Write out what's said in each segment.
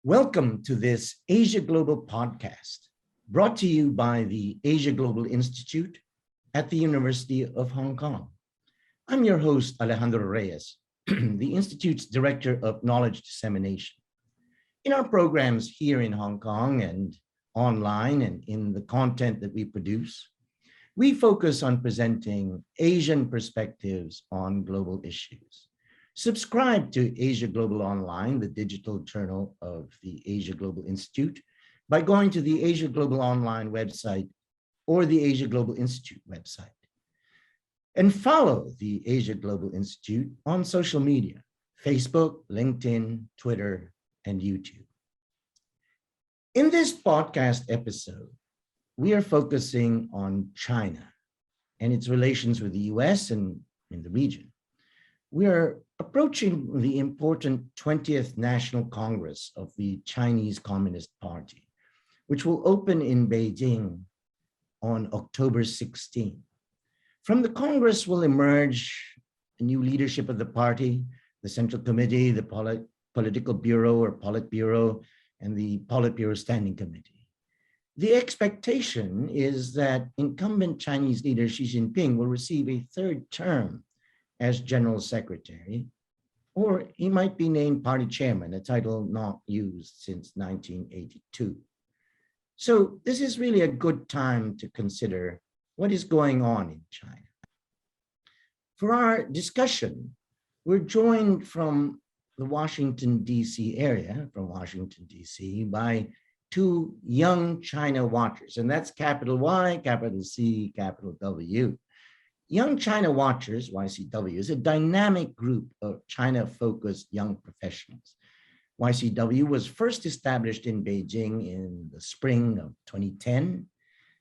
Welcome to this Asia Global Podcast, brought to you by the Asia Global Institute at the University of Hong Kong. I'm your host, Alejandro Reyes, the Institute's Director of Knowledge Dissemination. In our programs here in Hong Kong and online and in the content that we produce, we focus on presenting Asian perspectives on global issues. Subscribe to AsiaGlobal Online, the digital journal of the Asia Global Institute, by going to the AsiaGlobal Online website or the Asia Global Institute website. And follow the Asia Global Institute on social media, Facebook, LinkedIn, Twitter, and YouTube. In this podcast episode, we are focusing on China and its relations with the US and in the region. We are approaching the important 20th National Congress of the Chinese Communist Party, which will open in Beijing on October 16. From the Congress will emerge a new leadership of the party, the Central Committee, the Political Bureau or Politburo, and the Politburo Standing Committee. The expectation is that incumbent Chinese leader Xi Jinping will receive a third term as General Secretary, or he might be named Party Chairman, a title not used since 1982. So this is really a good time to consider what is going on in China. For our discussion, we're joined from the Washington, D.C. area, from Washington, D.C., by two young China watchers, and that's capital Y, capital C, capital W. Young China Watchers, YCW, is a dynamic group of China-focused young professionals. YCW was first established in Beijing in the spring of 2010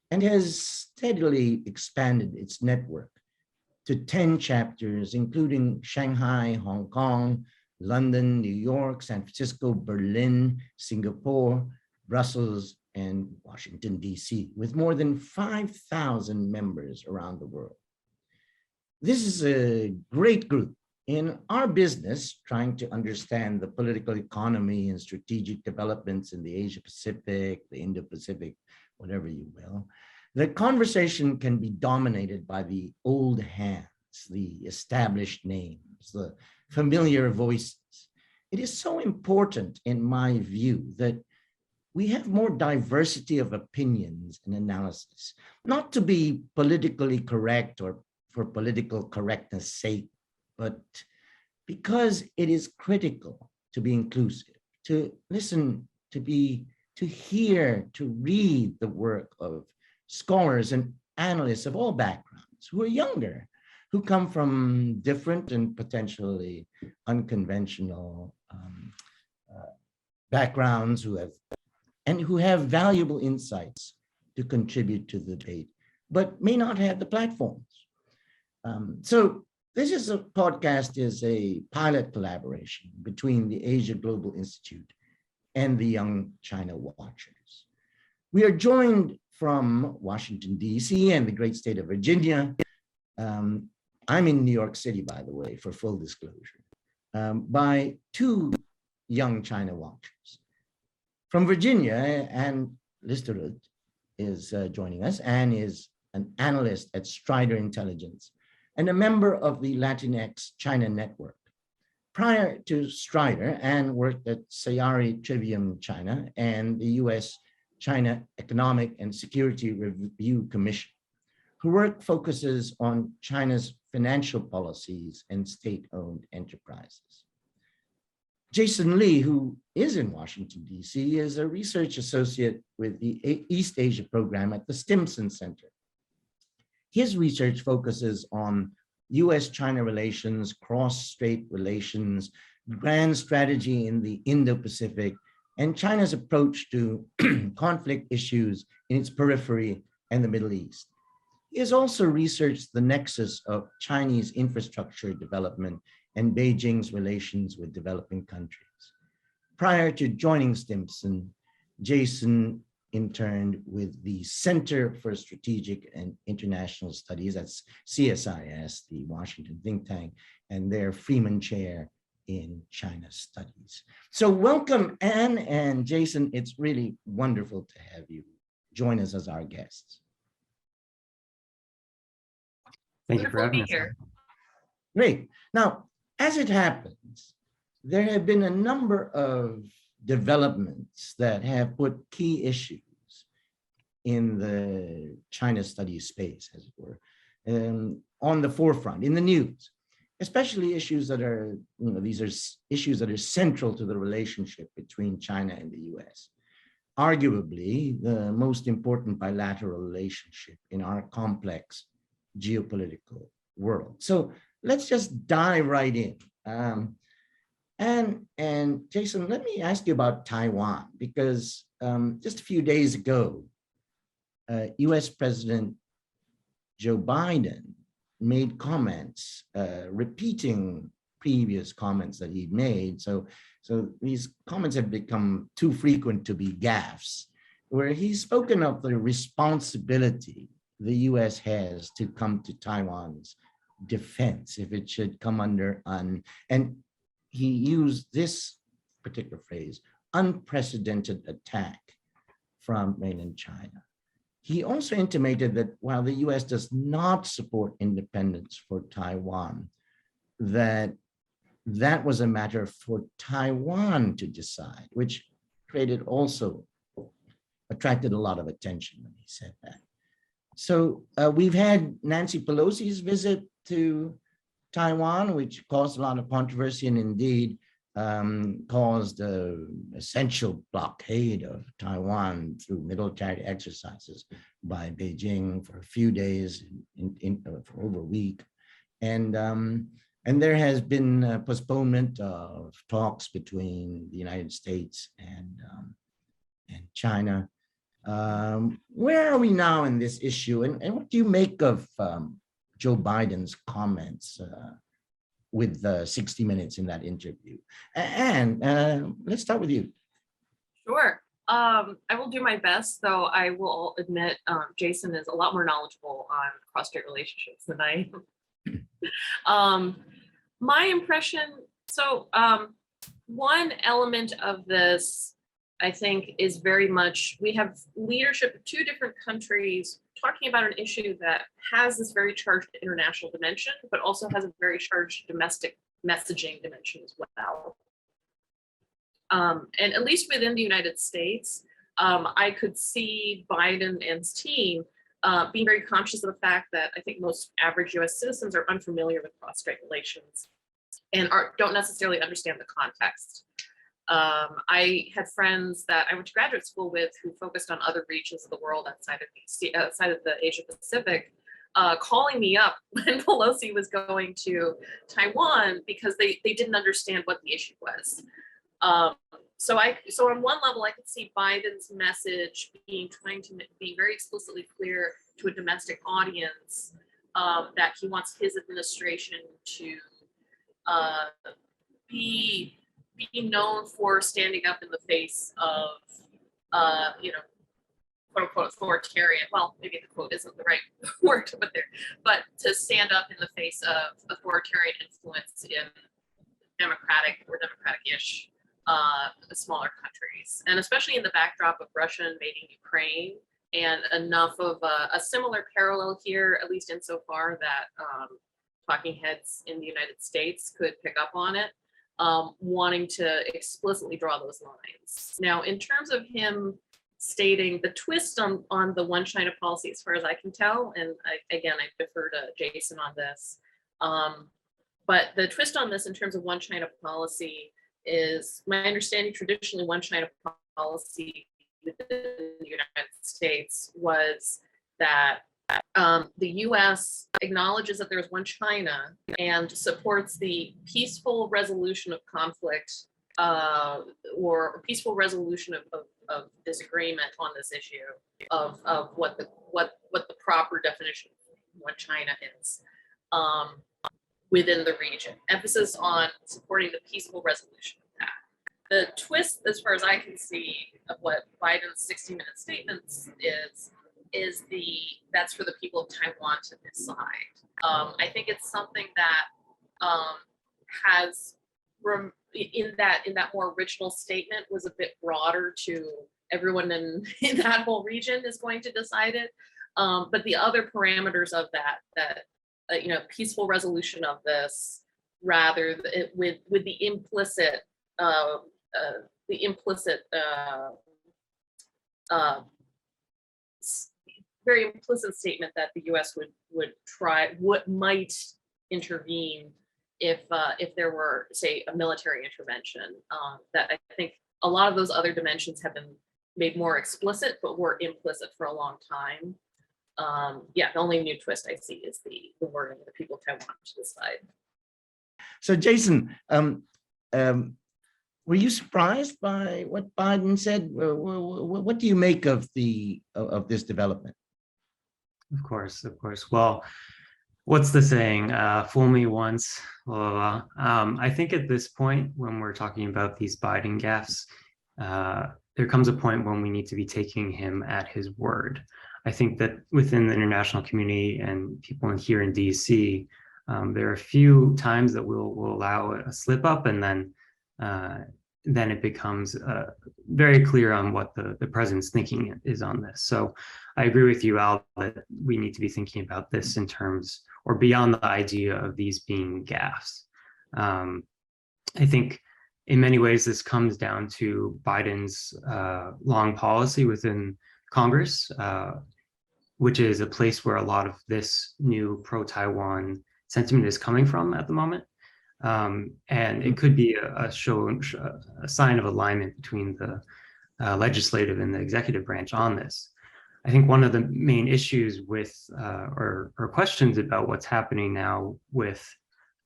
and has steadily expanded its network to 10 chapters, including Shanghai, Hong Kong, London, New York, San Francisco, Berlin, Singapore, Brussels, and Washington, D.C., with more than 5,000 members around the world. This is a great group in our business, trying to understand the political economy and strategic developments in the Asia Pacific, the Indo-Pacific, whatever you will. The conversation can be dominated by the old hands, the established names, the familiar voices. It is so important, in my view, that we have more diversity of opinions and analysis, not to be politically correct or for political correctness' sake, but because it is critical to be inclusive, to listen, to hear, to read the work of scholars and analysts of all backgrounds who are younger, who come from different and potentially unconventional backgrounds, who have valuable insights to contribute to the debate, but may not have the platforms. So this is a podcast is a pilot collaboration between the Asia Global Institute and the Young China Watchers. We are joined from Washington, D.C. and the great state of Virginia. I'm in New York City, by the way, for full disclosure, by two young China Watchers. From Virginia, Anne Listerud is joining us. Anne is an analyst at Strider Intelligence and a member of the Latinx China Network. Prior to Strider, Anne worked at Sayari Trivium China and the US China Economic and Security Review Commission. Her work focuses on China's financial policies and state-owned enterprises. Jason Lee, who is in Washington, D.C., is a research associate with the East Asia program at the Stimson Center. His research focuses on US-China relations, cross-strait relations, grand strategy in the Indo-Pacific, and China's approach to conflict issues in its periphery and the Middle East. He has also researched the nexus of Chinese infrastructure development and Beijing's relations with developing countries. Prior to joining Stimson, Jason interned with the Center for Strategic and International Studies, that's CSIS, the Washington think tank, and their Freeman Chair in China Studies. So welcome, Anne and Jason. It's really wonderful to have you join us as our guests. Thank you for having us here. Great. Now, as it happens, there have been a number of developments that have put key issues in the China studies space, as it were, on the forefront, in the news, especially issues that are, these are issues that are central to the relationship between China and the US. Arguably, the most important bilateral relationship in our complex geopolitical world. So let's just dive right in. And Jason, let me ask you about Taiwan, because just a few days ago, US President Joe Biden made comments, repeating previous comments that he'd made. So these comments have become too frequent to be gaffes, where he's spoken of the responsibility the US has to come to Taiwan's defense if it should come under and he used this particular phrase, unprecedented attack from mainland China. He also intimated that while the US does not support independence for Taiwan, that was a matter for Taiwan to decide, which attracted a lot of attention when he said that. So we've had Nancy Pelosi's visit to Taiwan, which caused a lot of controversy and indeed caused an essential blockade of Taiwan through military exercises by Beijing for a few days, for over a week. And there has been a postponement of talks between the United States and China. Where are we now in this issue? And what do you make of Joe Biden's comments with 60 Minutes in that interview? And let's start with you. Sure. I will do my best, though I will admit Jason is a lot more knowledgeable on cross-strait relationships than I am. My impression, one element of this, I think, is very much, we have leadership of two different countries talking about an issue that has this very charged international dimension, but also has a very charged domestic messaging dimension as well. And at least within the United States, I could see Biden and his team being very conscious of the fact that I think most average US citizens are unfamiliar with cross-strait relations and don't necessarily understand the context. I had friends that I went to graduate school with who focused on other regions of the world outside of the Asia Pacific, calling me up when Pelosi was going to Taiwan because they didn't understand what the issue was. So on one level, I could see Biden's message trying to be very explicitly clear to a domestic audience that he wants his administration to be known for standing up in the face of, quote unquote authoritarian. Well, maybe the quote isn't the right word to put there, but to stand up in the face of authoritarian influence in democratic or democratic-ish smaller countries, and especially in the backdrop of Russia invading Ukraine, and enough of a similar parallel here, at least insofar that talking heads in the United States could pick up on it, wanting to explicitly draw those lines. Now, in terms of him stating the twist on the one China policy, as far as I can tell, and I defer to Jason on this, but the twist on this in terms of one China policy is, my understanding, traditionally one China policy within the United States was that the US acknowledges that there's one China and supports the peaceful resolution of conflict or peaceful resolution of disagreement on this issue of what the proper definition of one China is within the region. Emphasis on supporting the peaceful resolution of that. The twist, as far as I can see, of what Biden's 60-minute statements is that's for the people of Taiwan to decide. I think it's something that in that more original statement was a bit broader to everyone in that whole region is going to decide it. But the other parameters of that peaceful resolution of this, rather with the implicit very implicit statement that the U.S. might intervene if there were, say, a military intervention. That I think a lot of those other dimensions have been made more explicit, but were implicit for a long time. The only new twist I see is the wording of the people of Taiwan to decide. So, Jason, were you surprised by what Biden said? What do you make of this development? Of course. Well, what's the saying? Fool me once, blah, blah, blah. I think at this point, when we're talking about these Biden gaffes, there comes a point when we need to be taking him at his word. I think that within the international community and people here in DC, there are a few times that we'll allow a slip up, and then it becomes very clear on what the president's thinking is on this. So I agree with you, Al, that we need to be thinking about this in terms or beyond the idea of these being gaffes. I think in many ways this comes down to Biden's long policy within Congress, which is a place where a lot of this new pro-Taiwan sentiment is coming from at the moment. And it could be a sign of alignment between the legislative and the executive branch on this. I think one of the main issues with or questions about what's happening now with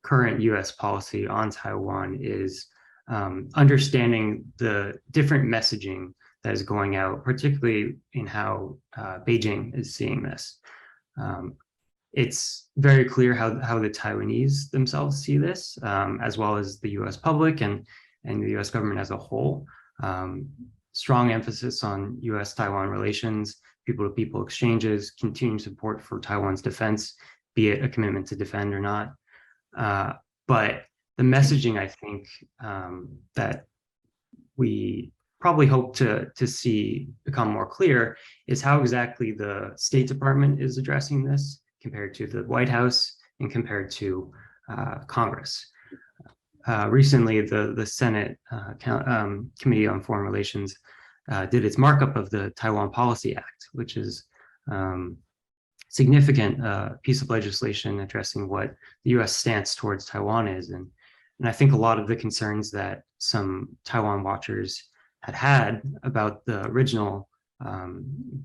current US policy on Taiwan is understanding the different messaging that is going out, particularly in how Beijing is seeing this. It's very clear how the Taiwanese themselves see this, as well as the US public and the US government as a whole. Strong emphasis on US-Taiwan relations, people-to-people exchanges, continued support for Taiwan's defense, be it a commitment to defend or not. But the messaging, I think, that we probably hope to see become more clear is how exactly the State Department is addressing this compared to the White House and compared to Congress. Recently, the Senate Committee on Foreign Relations did its markup of the Taiwan Policy Act, which is significant piece of legislation addressing what the U.S. stance towards Taiwan is. And I think a lot of the concerns that some Taiwan watchers had about the original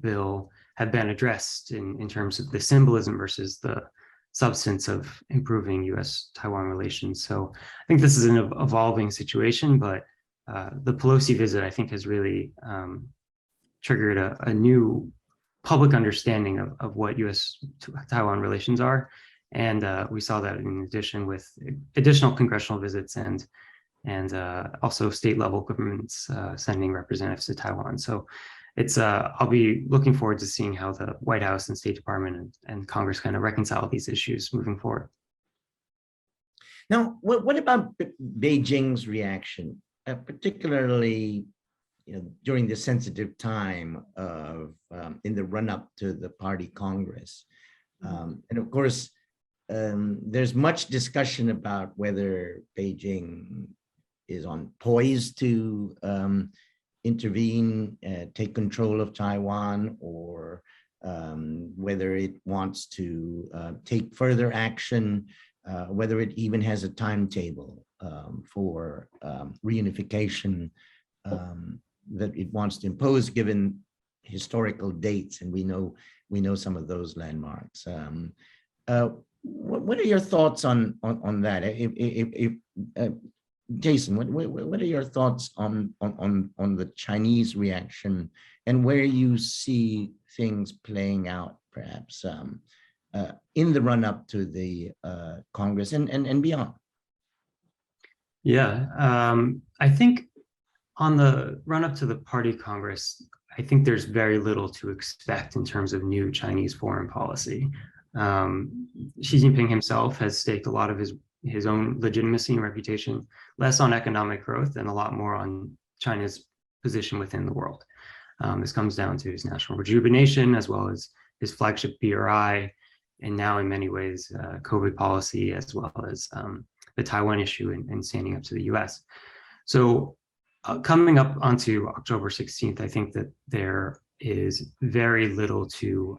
bill have been addressed in terms of the symbolism versus the substance of improving US-Taiwan relations. So I think this is an evolving situation, but the Pelosi visit, I think, has really triggered a new public understanding of what US-Taiwan relations are. And we saw that in addition with additional congressional visits and also state level governments sending representatives to Taiwan. So it's I'll be looking forward to seeing how the White House and State Department and Congress kind of reconcile these issues moving forward. Now, what about Beijing's reaction, particularly during the sensitive time of in the run-up to the Party Congress? And of course, there's much discussion about whether Beijing is poised to intervene, take control of Taiwan, or whether it wants to take further action, whether it even has a timetable for reunification that it wants to impose, given historical dates, and we know some of those landmarks. What are your thoughts on that? Jason, what are your thoughts on the Chinese reaction and where you see things playing out, perhaps in the run-up to the Congress and beyond? Yeah, I think on the run-up to the Party Congress, I think there's very little to expect in terms of new Chinese foreign policy. Xi Jinping himself has staked a lot of his his own legitimacy and reputation, less on economic growth and a lot more on China's position within the world. This comes down to his national rejuvenation, as well as his flagship BRI, and now in many ways, COVID policy, as well as the Taiwan issue and standing up to the US. So coming up onto October 16th, I think that there is very little to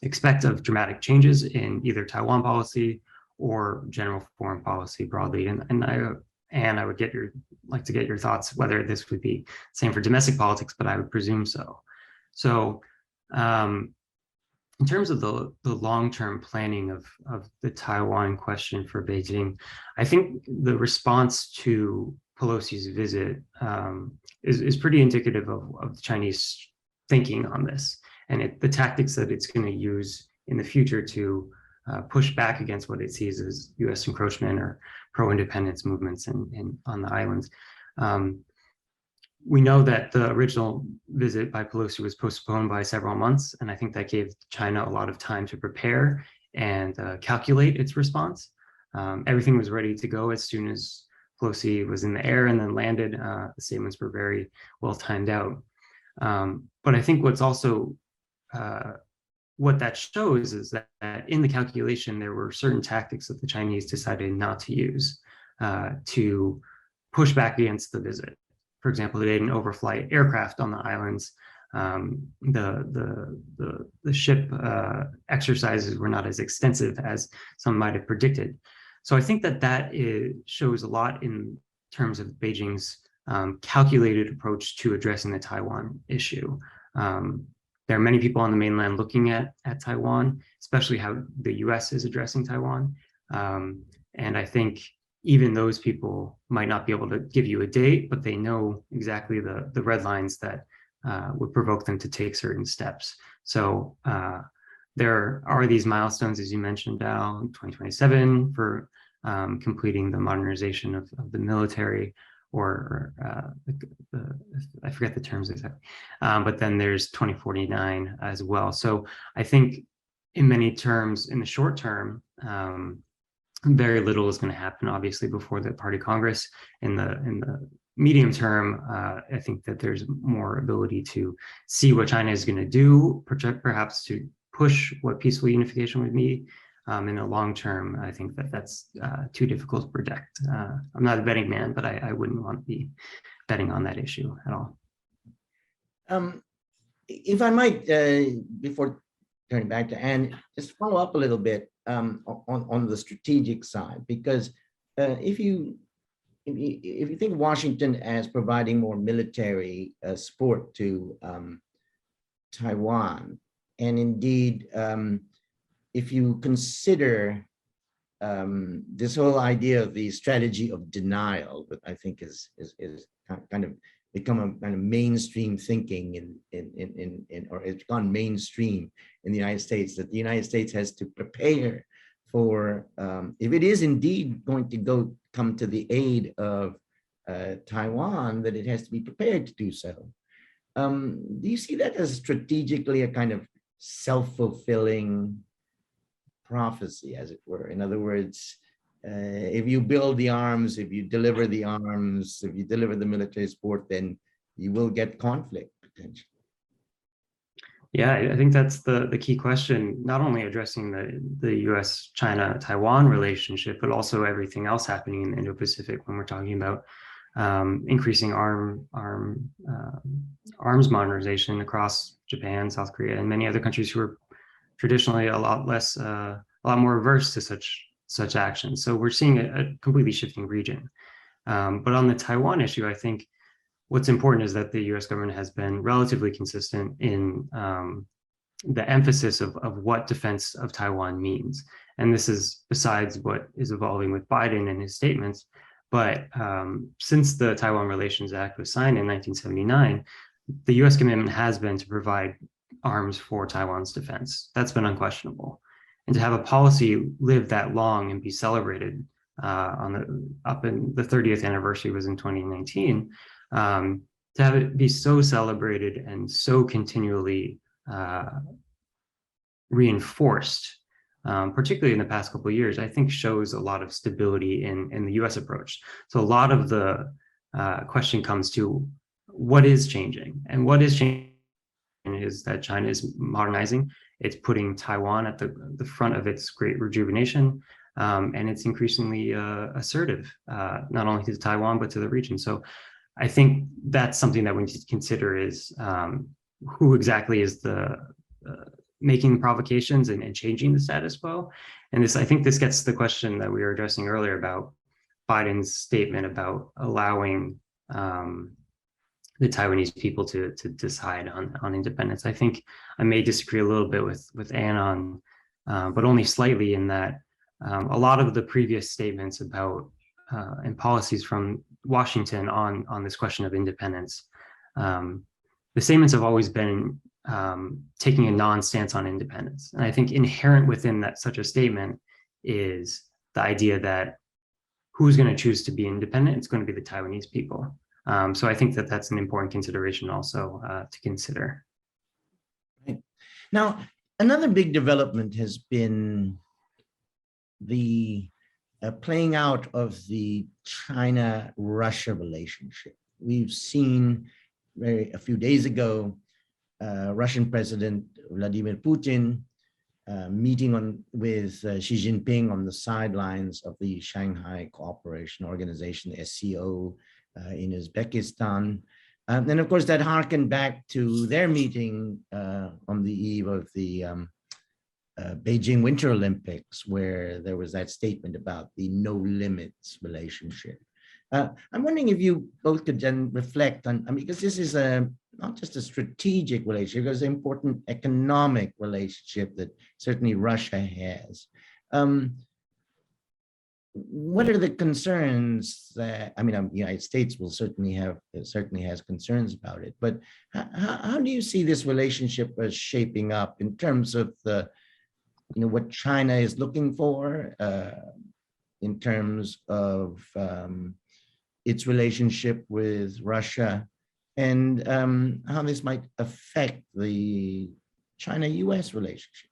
expect of dramatic changes in either Taiwan policy or general foreign policy broadly. And I would like to get your thoughts whether this would be same for domestic politics, but I would presume so. So in terms of the long-term planning of the Taiwan question for Beijing, I think the response to Pelosi's visit is pretty indicative of the Chinese thinking on this, and the tactics that it's going to use in the future to push back against what it sees as U.S. encroachment or pro-independence movements on the islands. We know that the original visit by Pelosi was postponed by several months, and I think that gave China a lot of time to prepare and calculate its response. Everything was ready to go as soon as Pelosi was in the air and then landed. The statements were very well timed out. But I think what's also what that shows is that in the calculation, there were certain tactics that the Chinese decided not to use to push back against the visit. For example, they didn't overflight aircraft on the islands. The ship exercises were not as extensive as some might have predicted. So I think that shows a lot in terms of Beijing's calculated approach to addressing the Taiwan issue. There are many people on the mainland looking at Taiwan, especially how the US is addressing Taiwan. And I think even those people might not be able to give you a date, but they know exactly the red lines that would provoke them to take certain steps. So there are these milestones, as you mentioned, Al, 2027 for completing the modernization of the military, or I forget the terms exactly, but then there's 2049 as well. So I think in many terms, in the short term, very little is going to happen, obviously, before the Party Congress. In the medium term, I think that there's more ability to see what China is going to do, perhaps to push what peaceful unification would be. In the long term, I think that's too difficult to predict. I'm not a betting man, but I wouldn't want to be betting on that issue at all. If I might, before turning back to Anne, just follow up a little bit on the strategic side, because if you think Washington as providing more military support to Taiwan, and indeed, if you consider this whole idea of the strategy of denial, that I think is kind of become a kind of mainstream thinking or it's gone mainstream in the United States, that the United States has to prepare for, if it is indeed going to come to the aid of Taiwan, that it has to be prepared to do so. Do you see that as strategically a kind of self-fulfilling prophecy, as it were? In other words, if you build the arms, if you deliver the arms, if you deliver the military support, then you will get conflict potentially. Yeah, I think that's the key question, not only addressing the US-China-Taiwan relationship, but also everything else happening in the Indo-Pacific when we're talking about increasing arms modernization across Japan, South Korea, and many other countries who are traditionally a lot more averse to such actions. So we're seeing a completely shifting region. But on the Taiwan issue, I think what's important is that the US government has been relatively consistent in the emphasis of what defense of Taiwan means. And this is besides what is evolving with Biden and his statements. But since the Taiwan Relations Act was signed in 1979, the US commitment has been to provide arms for Taiwan's defense. That's been unquestionable. And to have a policy live that long and be celebrated up in the 30th anniversary was in 2019, to have it be so celebrated and so continually reinforced particularly in the past couple of years, I think shows a lot of stability in the US approach. So a lot of the question comes to what is changing, and what is changing is that China is modernizing. It's putting Taiwan at the front of its great rejuvenation, and it's increasingly assertive, not only to Taiwan, but to the region. So I think that's something that we need to consider is who exactly is the making provocations and changing the status quo. And this, I think this gets to the question that we were addressing earlier about Biden's statement about allowing the Taiwanese people to decide on independence. I think I may disagree a little bit with Anne on, but only slightly, in that a lot of the previous statements about and policies from Washington on this question of independence, the statements have always been taking a non-stance on independence. And I think inherent within that such a statement is the idea that who's going to choose to be independent? It's going to be the Taiwanese people. So I think that that's an important consideration also to consider. Right. Now, another big development has been the playing out of the China-Russia relationship. We've seen a few days ago, Russian President Vladimir Putin meeting with Xi Jinping on the sidelines of the Shanghai Cooperation Organization, SCO, in Uzbekistan. And of course, that harkened back to their meeting on the eve of the Beijing Winter Olympics, where there was that statement about the no limits relationship. I'm wondering if you both could then reflect on, because this is not just a strategic relationship, it's an important economic relationship that certainly Russia has. What are the concerns that, the United States will certainly has concerns about it, but how do you see this relationship as shaping up in terms of what China is looking for, in terms of its relationship with Russia, and how this might affect the China-US relationship?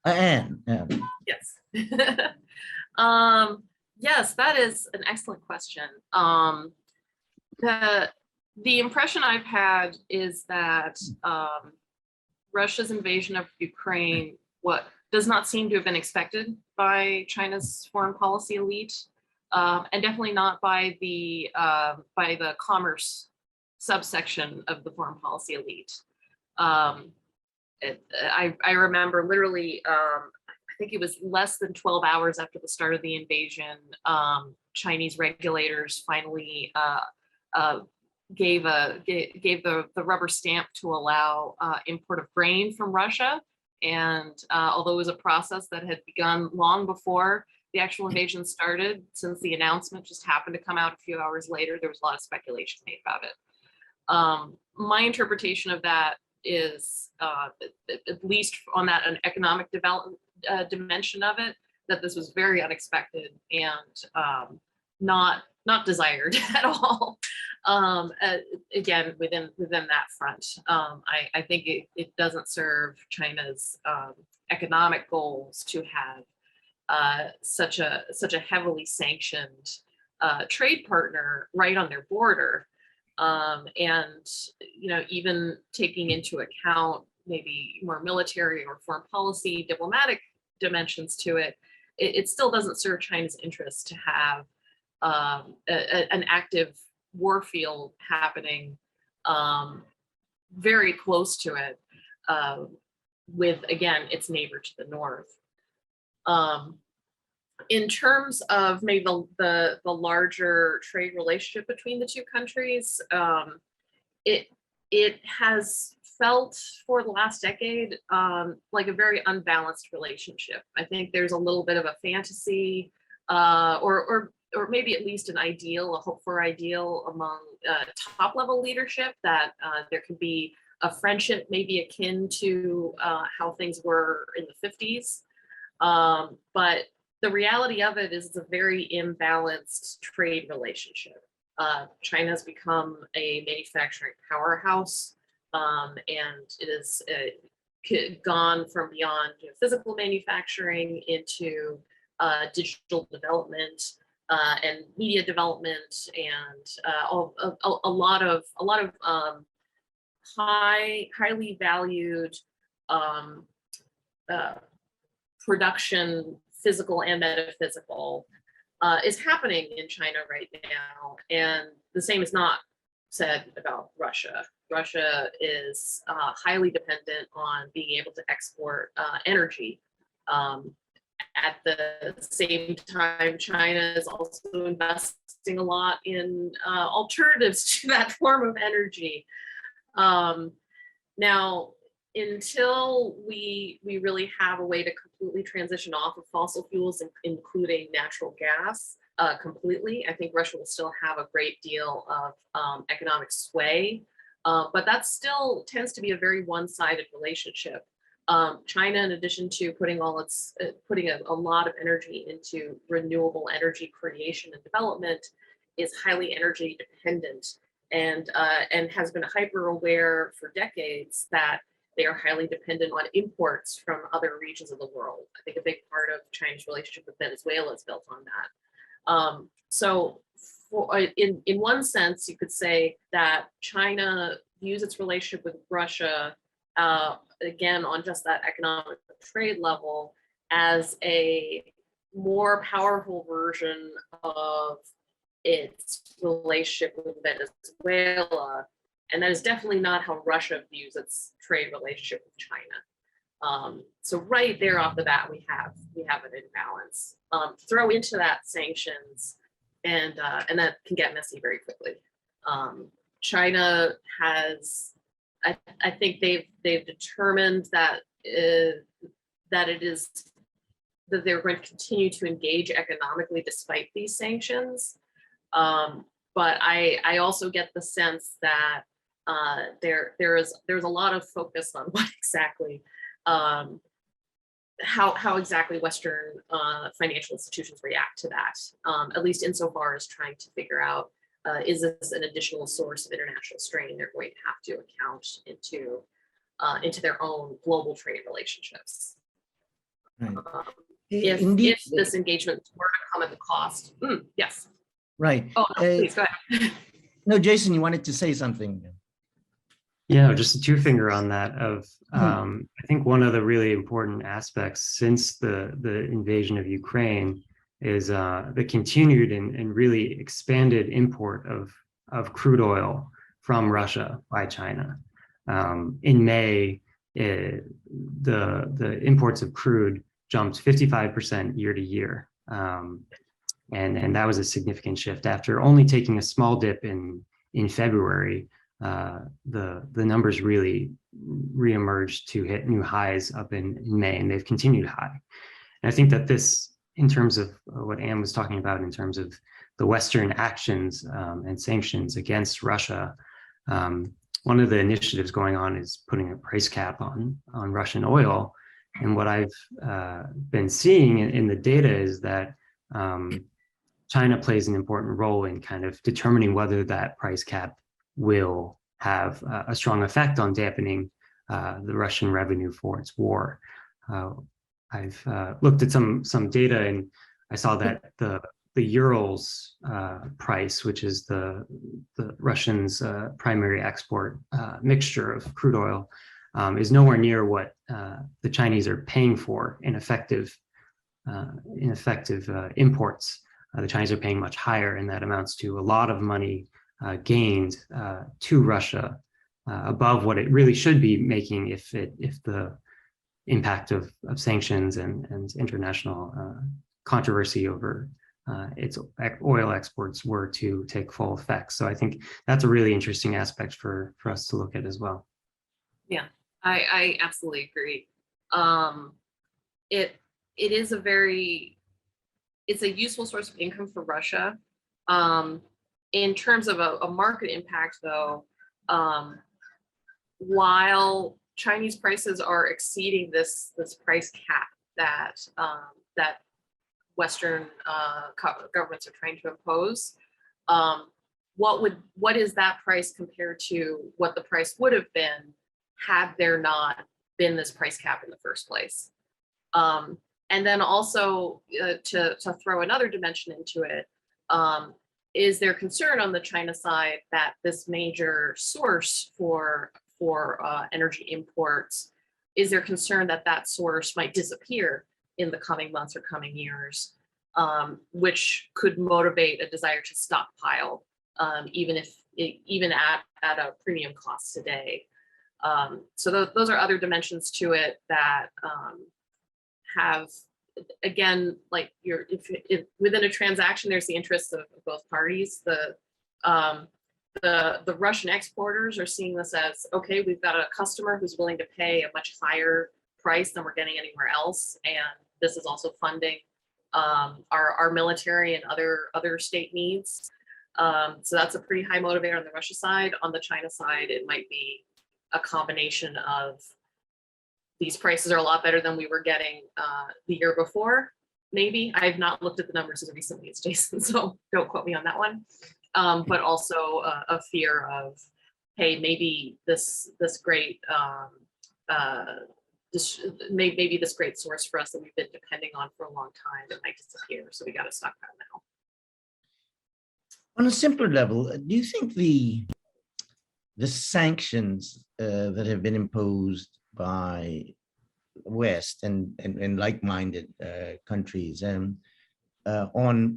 Anne. Yes. Yes, that is an excellent question. The impression I've had is that Russia's invasion of Ukraine does not seem to have been expected by China's foreign policy elite, and definitely not by the commerce subsection of the foreign policy elite. I remember literally, I think it was less than 12 hours after the start of the invasion, Chinese regulators finally gave the rubber stamp to allow import of grain from Russia. And although it was a process that had begun long before the actual invasion started, since the announcement just happened to come out a few hours later, there was a lot of speculation made about it. My interpretation of that is, at least on that an economic development dimension of it, that this was very unexpected and not desired at all. Again, within that front, I think it doesn't serve China's economic goals to have such a heavily sanctioned trade partner right on their border, and even taking into account maybe more military or foreign policy, diplomatic dimensions to it, it still doesn't serve China's interest to have an active war field happening very close to it, with, again, its neighbor to the north. In terms of maybe the larger trade relationship between the two countries, it has felt for the last decade like a very unbalanced relationship. I think there's a little bit of a fantasy, or maybe at least an ideal, a hope for ideal among top level leadership, that there could be a friendship maybe akin to how things were in the 50s. But the reality of it is it's a very imbalanced trade relationship. China has become a manufacturing powerhouse, and it is gone from beyond physical manufacturing into digital development and media development, and a lot of highly valued production, physical and metaphysical, is happening in China right now. And the same is not said about Russia. Russia is highly dependent on being able to export energy. At the same time, China is also investing a lot in alternatives to that form of energy. Now, until we really have a way to completely transition off of fossil fuels, including natural gas, completely, I think Russia will still have a great deal of economic sway, but that still tends to be a very one-sided relationship. China, in addition to putting a lot of energy into renewable energy creation and development, is highly energy dependent, and has been hyper aware for decades that they are highly dependent on imports from other regions of the world. I think a big part of China's relationship with Venezuela is built on that. So in one sense, you could say that China views its relationship with Russia, again, on just that economic trade level, as a more powerful version of its relationship with Venezuela. And that is definitely not how Russia views its trade relationship with China. So right there off the bat, we have an imbalance. Throw into that sanctions, and that can get messy very quickly. China has, I think they've determined that that they're going to continue to engage economically despite these sanctions. But I also get the sense that there's a lot of focus on what exactly, how exactly Western financial institutions react to that, at least insofar as trying to figure out, is this an additional source of international strain they're going to have to account into their own global trade relationships. Right. If this engagement were to come at the cost. Yes. Right. Oh, no, please go ahead. No, Jason, you wanted to say something. Yeah, just a two finger on that of, I think one of the really important aspects since the invasion of Ukraine is the continued and really expanded import of crude oil from Russia by China. In May, the imports of crude jumped 55% year to year. And that was a significant shift. After only taking a small dip in February, the numbers really reemerged to hit new highs up in May, and they've continued high. And I think that this, in terms of what Anne was talking about, in terms of the Western actions and sanctions against Russia, one of the initiatives going on is putting a price cap on Russian oil. And what I've been seeing in the data is that China plays an important role in kind of determining whether that price cap will have a strong effect on dampening the Russian revenue for its war. I've looked at some data, and I saw that the Urals price, which is the Russians' primary export mixture of crude oil, is nowhere near what the Chinese are paying for in effective imports. The Chinese are paying much higher, and that amounts to a lot of money gained to Russia above what it really should be making if the impact of sanctions and international controversy over its oil exports were to take full effect. So I think that's a really interesting aspect for us to look at as well. Yeah, I absolutely agree. It's a useful source of income for Russia. In terms of a market impact, though, while Chinese prices are exceeding this price cap that Western governments are trying to impose, what is that price compared to what the price would have been had there not been this price cap in the first place. And then also to throw another dimension into it, is there concern on the China side that this major source for energy imports, is there concern that that source might disappear in the coming months or coming years, which could motivate a desire to stockpile, even at a premium cost today. So those are other dimensions to it that have, again, like if within a transaction, there's the interests of both parties. The Russian exporters are seeing this as, okay, we've got a customer who's willing to pay a much higher price than we're getting anywhere else, and this is also funding our military and other state needs. So that's a pretty high motivator on the Russia side. On the China side, it might be a combination of these prices are a lot better than we were getting the year before. Maybe I've not looked at the numbers as recently as Jason, so don't quote me on that one. But also a fear of, hey, maybe this great maybe this great source for us that we've been depending on for a long time, it might disappear. So we got to stockpile now. On a simpler level, do you think the sanctions that have been imposed by West and like-minded countries on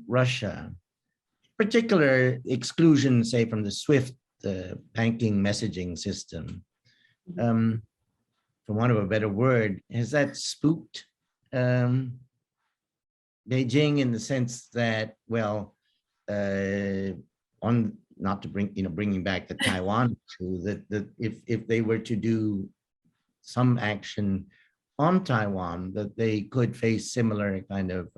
Russia, particular exclusion, say, from the SWIFT banking messaging system, for want of a better word, has that spooked Beijing in the sense that, well, on not to bringing back the Taiwan issue, that if they were to do some action on Taiwan, that they could face similar kind of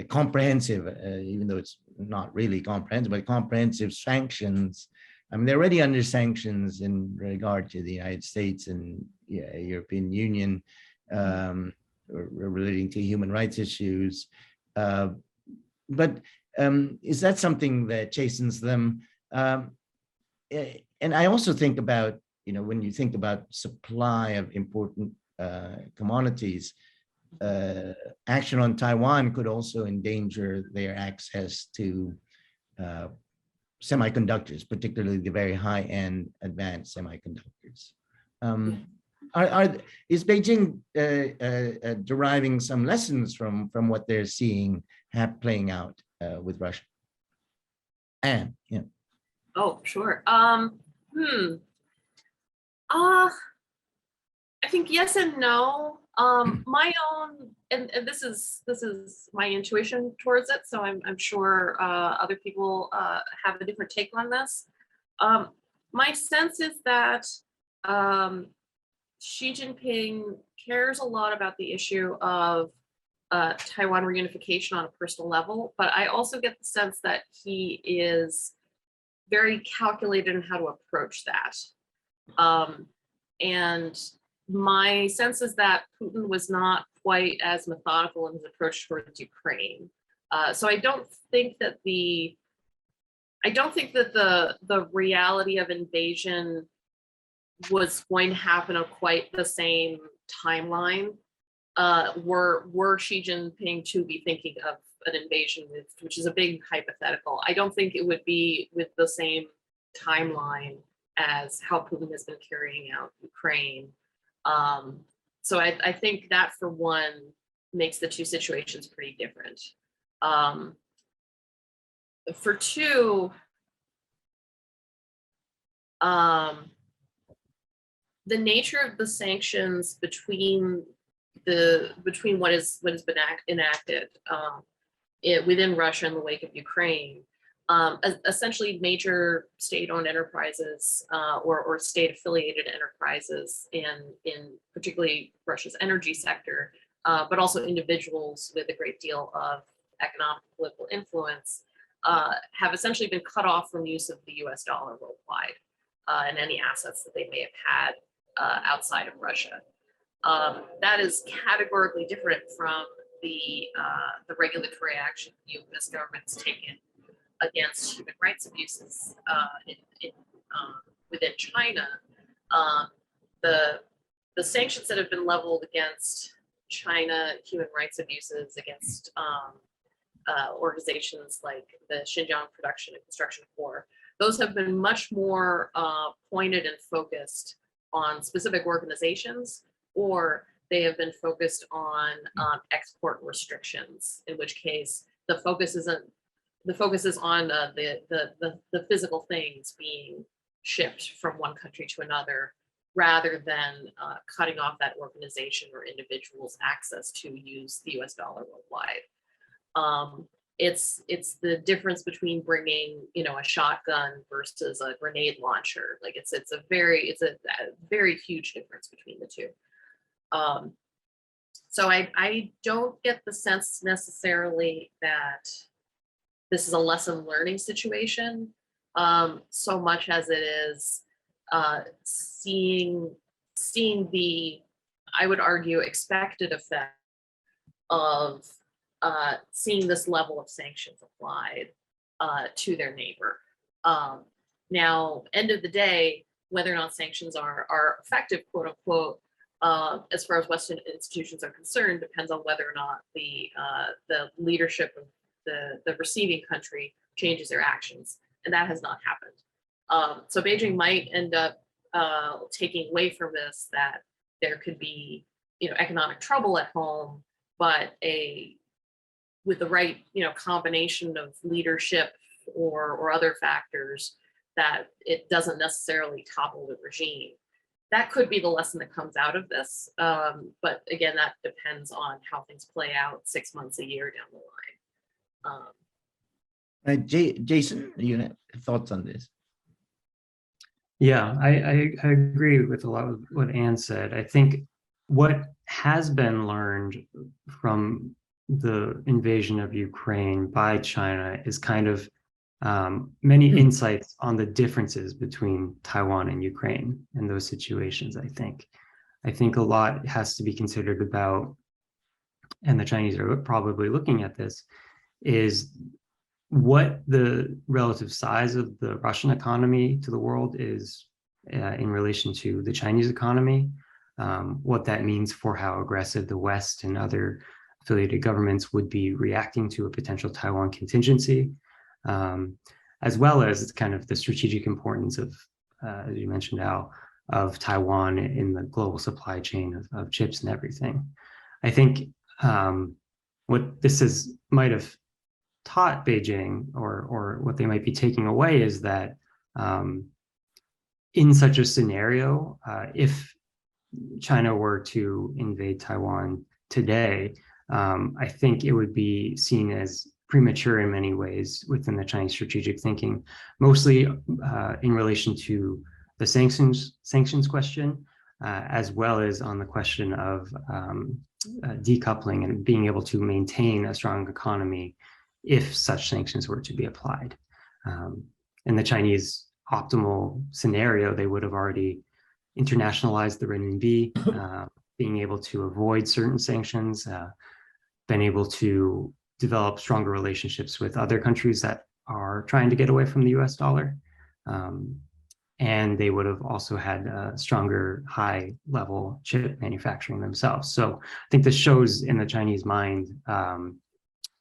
comprehensive, even though it's not really comprehensive, but comprehensive sanctions. I mean, they're already under sanctions in regard to the United States and European Union relating to human rights issues. But is that something that chastens them? And I also think about, when you think about supply of important commodities, action on Taiwan could also endanger their access to semiconductors, particularly the very high-end advanced semiconductors. Is Beijing deriving some lessons from what they're seeing playing out with Russia? And yeah. Oh, sure. I think yes and no. My own, and this is my intuition towards it, so I'm sure other people have a different take on this. My sense is that Xi Jinping cares a lot about the issue of Taiwan reunification on a personal level, but I also get the sense that he is very calculated in how to approach that. And my sense is that Putin was not quite as methodical in his approach towards Ukraine. So I don't think that the reality of invasion was going to happen on quite the same timeline. Were Xi Jinping to be thinking of an invasion, which is a big hypothetical, I don't think it would be with the same timeline as how Putin has been carrying out Ukraine. So I think that, for one, makes the two situations pretty different. For two, the nature of the sanctions between what has been enacted within Russia in the wake of Ukraine, essentially major state-owned enterprises or state-affiliated enterprises in particularly Russia's energy sector, but also individuals with a great deal of economic and political influence, have essentially been cut off from use of the US dollar worldwide and any assets that they may have had outside of Russia. That is categorically different from the regulatory action the US government's taken against human rights abuses within China, the sanctions that have been leveled against China, human rights abuses against organizations like the Xinjiang Production and Construction Corps, those have been much more pointed and focused on specific organizations, or they have been focused on export restrictions, in which case the focus is on the physical things being shipped from one country to another, rather than cutting off that organization or individual's access to use the US dollar worldwide. It's the difference between bringing, a shotgun versus a grenade launcher. Like it's a very huge difference between the two. So I don't get the sense necessarily that this is a lesson learning situation, so much as it is seeing the, I would argue, expected effect of seeing this level of sanctions applied to their neighbor. Now, end of the day, whether or not sanctions are effective, quote unquote, as far as Western institutions are concerned, depends on whether or not the leadership of the receiving country changes their actions, and that has not happened. So Beijing might end up taking away from this that there could be, economic trouble at home, but with the right, combination of leadership or other factors, that it doesn't necessarily topple the regime. That could be the lesson that comes out of this. But again, that depends on how things play out 6 months, a year down the line. Jason, you have thoughts on this? Yeah, I agree with a lot of what Anne said. I think what has been learned from the invasion of Ukraine by China is kind of many insights on the differences between Taiwan and Ukraine in those situations. I think a lot has to be considered about, and the Chinese are probably looking at this, is what the relative size of the Russian economy to the world is in relation to the Chinese economy, what that means for how aggressive the West and other affiliated governments would be reacting to a potential Taiwan contingency, as well as kind of the strategic importance of, as you mentioned, Al, of Taiwan in the global supply chain of chips and everything. I think what this might have taught Beijing, or what they might be taking away, is that in such a scenario, if China were to invade Taiwan today, I think it would be seen as premature in many ways within the Chinese strategic thinking, mostly in relation to the sanctions question, as well as on the question of decoupling and being able to maintain a strong economy if such sanctions were to be applied. In the Chinese optimal scenario, they would have already internationalized the renminbi, being able to avoid certain sanctions, been able to develop stronger relationships with other countries that are trying to get away from the US dollar. And they would have also had a stronger high-level chip manufacturing themselves. So I think this shows in the Chinese mind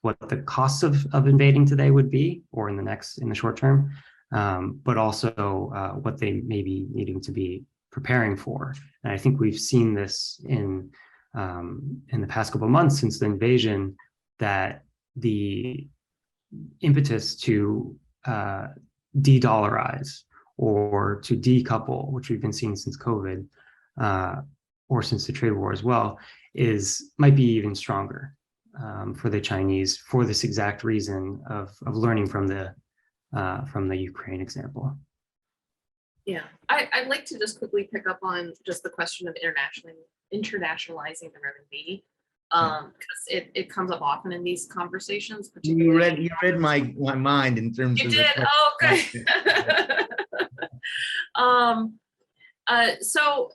what the costs of invading today would be, or in the short term, but also what they may be needing to be preparing for. And I think we've seen this in the past couple of months since the invasion, that the impetus to de-dollarize or to decouple, which we've been seeing since COVID, or since the trade war as well, might be even stronger for the Chinese, for this exact reason of learning from the Ukraine example. Yeah, I'd like to just quickly pick up on just the question of internationalizing the renminbi, because it comes up often in these conversations. You read my mind in terms of. You did. Oh, good. So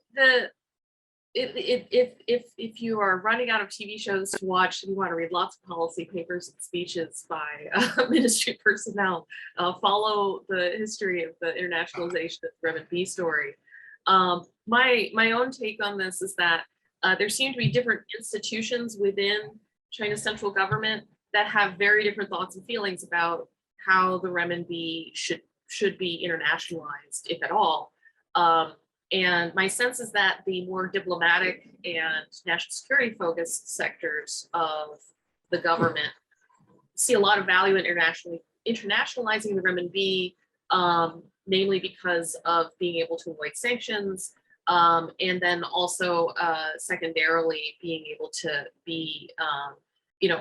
if you are running out of TV shows to watch and you want to read lots of policy papers and speeches by ministry personnel, follow the history of the internationalization of the renminbi story. My own take on this is that there seem to be different institutions within China's central government that have very different thoughts and feelings about how the renminbi should be internationalized, if at all. And my sense is that the more diplomatic and national security focused sectors of the government see a lot of value in internationalizing the renminbi, namely because of being able to avoid sanctions, and then also secondarily being able to be,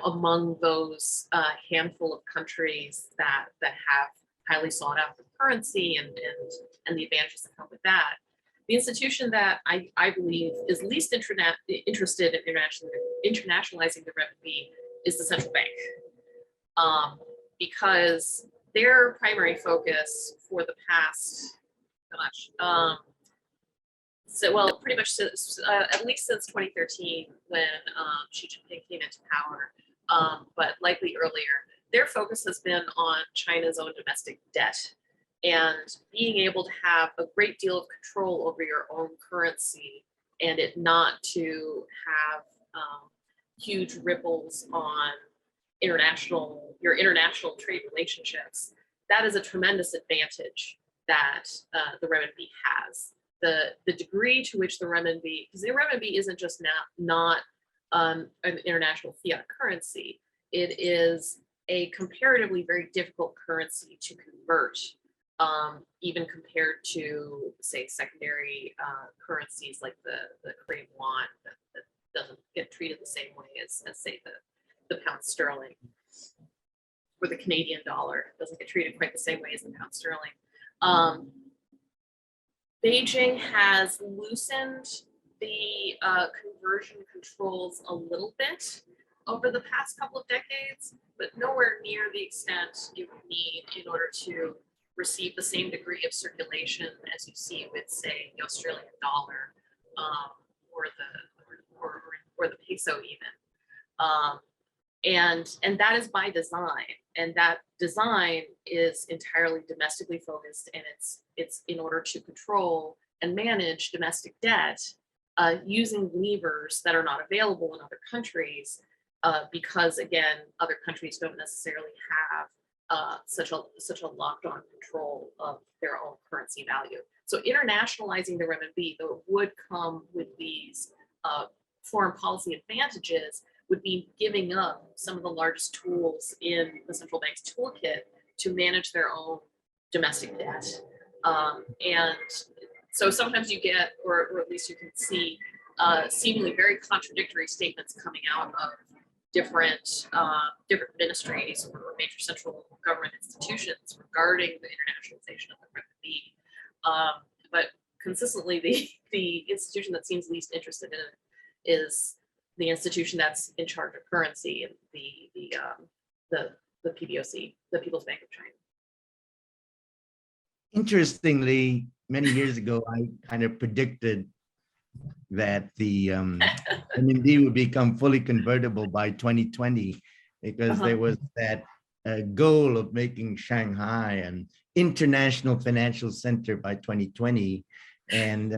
among those handful of countries that have highly sought after currency and the advantages that come with that. The institution that I believe is least interested in internationalizing the renminbi is the central bank, because their primary focus for the past, pretty much since, at least since 2013, when Xi Jinping came into power, but likely earlier, their focus has been on China's own domestic debt and being able to have a great deal of control over your own currency and it not to have huge ripples on your international trade relationships. That is a tremendous advantage that the renminbi has. The degree to which the renminbi, because the renminbi isn't just not an international fiat currency, it is a comparatively very difficult currency to convert, even compared to, say, secondary currencies like the Korean won that doesn't get treated the same way as say, the pound sterling, or the Canadian dollar doesn't get treated quite the same way as the pound sterling. Beijing has loosened the conversion controls a little bit over the past couple of decades, but nowhere near the extent you would need in order to receive the same degree of circulation as you see with, say, the Australian dollar, or the peso even. And that is by design, and that design is entirely domestically focused, and it's in order to control and manage domestic debt using levers that are not available in other countries, because again, other countries don't necessarily have such a locked on control of their own currency value. So internationalizing the renminbi, though it would come with these foreign policy advantages, would be giving up some of the largest tools in the central bank's toolkit to manage their own domestic debt. And so sometimes you get, or at least you can see, seemingly very contradictory statements coming out of different ministries or major central government institutions regarding the internationalization of the renminbi. But consistently, the institution that seems least interested in it is the institution that's in charge of currency, and the PBOC, the People's Bank of China. Interestingly, many years ago, I kind of predicted that the renminbi would become fully convertible by 2020, because there was that goal of making Shanghai an international financial center by 2020, and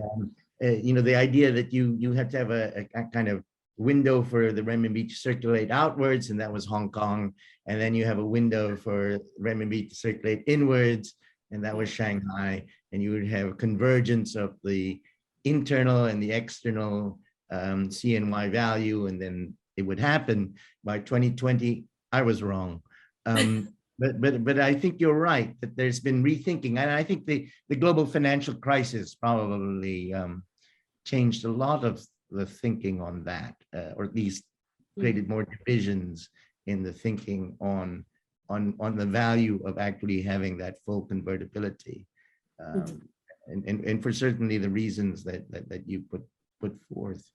the idea that you have to have a kind of window for the renminbi to circulate outwards, and that was Hong Kong, and then you have a window for renminbi to circulate inwards, and that was Shanghai, and you would have convergence of the internal and the external CNY value, and then it would happen by 2020. I was wrong. But I think you're right that there's been rethinking, and I think the global financial crisis probably changed a lot of the thinking on that, or at least created more divisions in the thinking on the value of actually having that full convertibility, and for certainly the reasons that you put forth.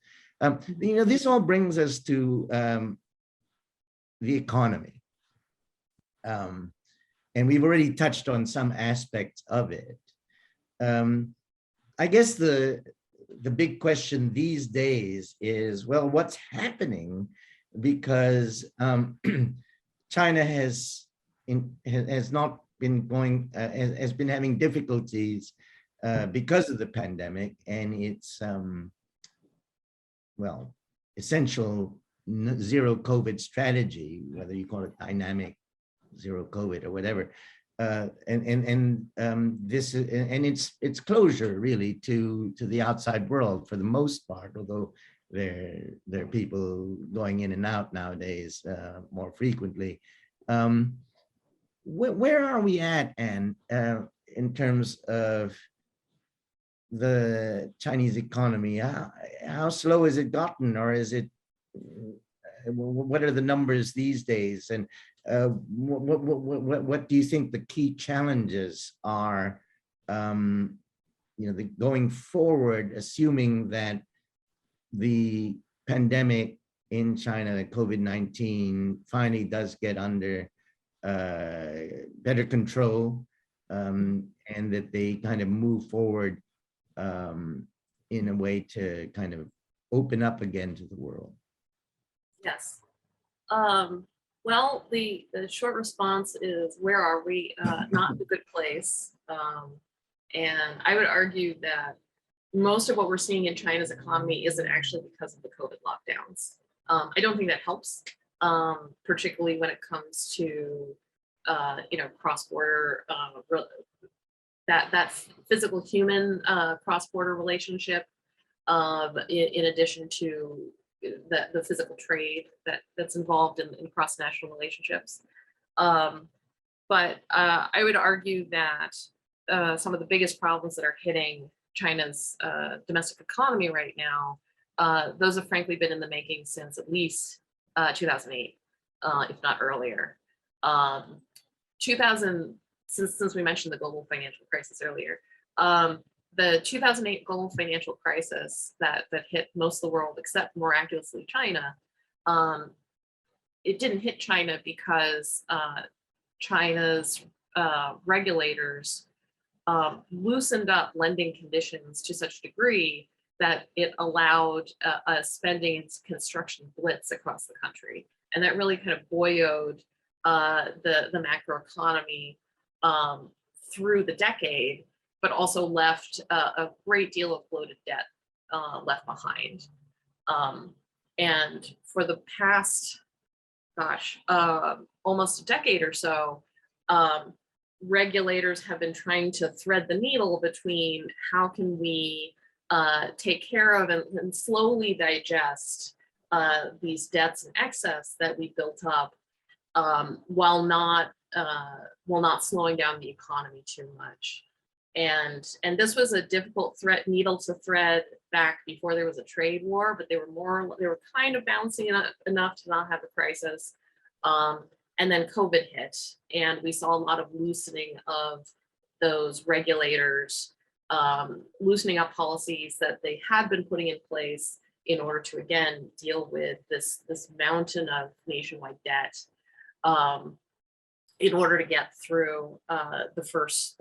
This all brings us to the economy, and we've already touched on some aspects of it. I guess the big question these days is, well, what's happening? Because China has not been having difficulties because of the pandemic and its essential zero COVID strategy, whether you call it dynamic zero COVID or whatever, this and its closure really to the outside world for the most part, although there are people going in and out nowadays more frequently. Where are we at, Anne, in terms of the Chinese economy? How slow has it gotten, or is it? What are the numbers these days, and what do you think the key challenges are? Going forward, assuming that the pandemic in China, the COVID-19, finally does get under better control, and that they kind of move forward in a way to kind of open up again to the world. Yes. Well, the short response is, where are we? Not in a good place. And I would argue that most of what we're seeing in China's economy isn't actually because of the COVID lockdowns. I don't think that helps, particularly when it comes to cross-border, that physical human cross-border relationship, in addition to the physical trade that's involved in cross-national relationships. But I would argue that some of the biggest problems that are hitting China's domestic economy right now, those have frankly been in the making since at least 2008, if not earlier. Since we mentioned the global financial crisis earlier, the 2008 global financial crisis that hit most of the world, except miraculously China, it didn't hit China because China's regulators loosened up lending conditions to such a degree that it allowed a spending and construction blitz across the country. And that really kind of buoyed the macroeconomy through the decade, but also left a great deal of bloated debt left behind. And for the past, almost a decade or so, regulators have been trying to thread the needle between how can we take care of and slowly digest these debts and excess that we built up, while not slowing down the economy too much. And this was a difficult needle to thread back before there was a trade war, but they were kind of bouncing enough to not have a crisis. And then COVID hit, and we saw a lot of loosening of those regulators, loosening up policies that they had been putting in place in order to, again, deal with this mountain of nationwide debt, in order to get through the first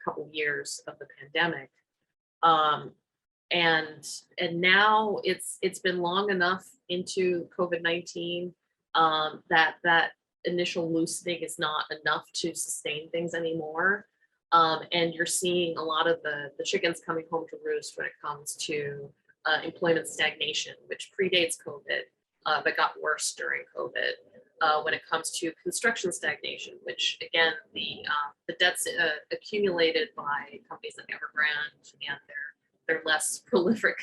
couple of years of the pandemic. And now it's been long enough into COVID-19 that initial loosening is not enough to sustain things anymore. And you're seeing a lot of the chickens coming home to roost when it comes to employment stagnation, which predates COVID, but got worse during COVID. When it comes to construction stagnation, which again, the debts accumulated by companies like Evergrande, and they're less prolific,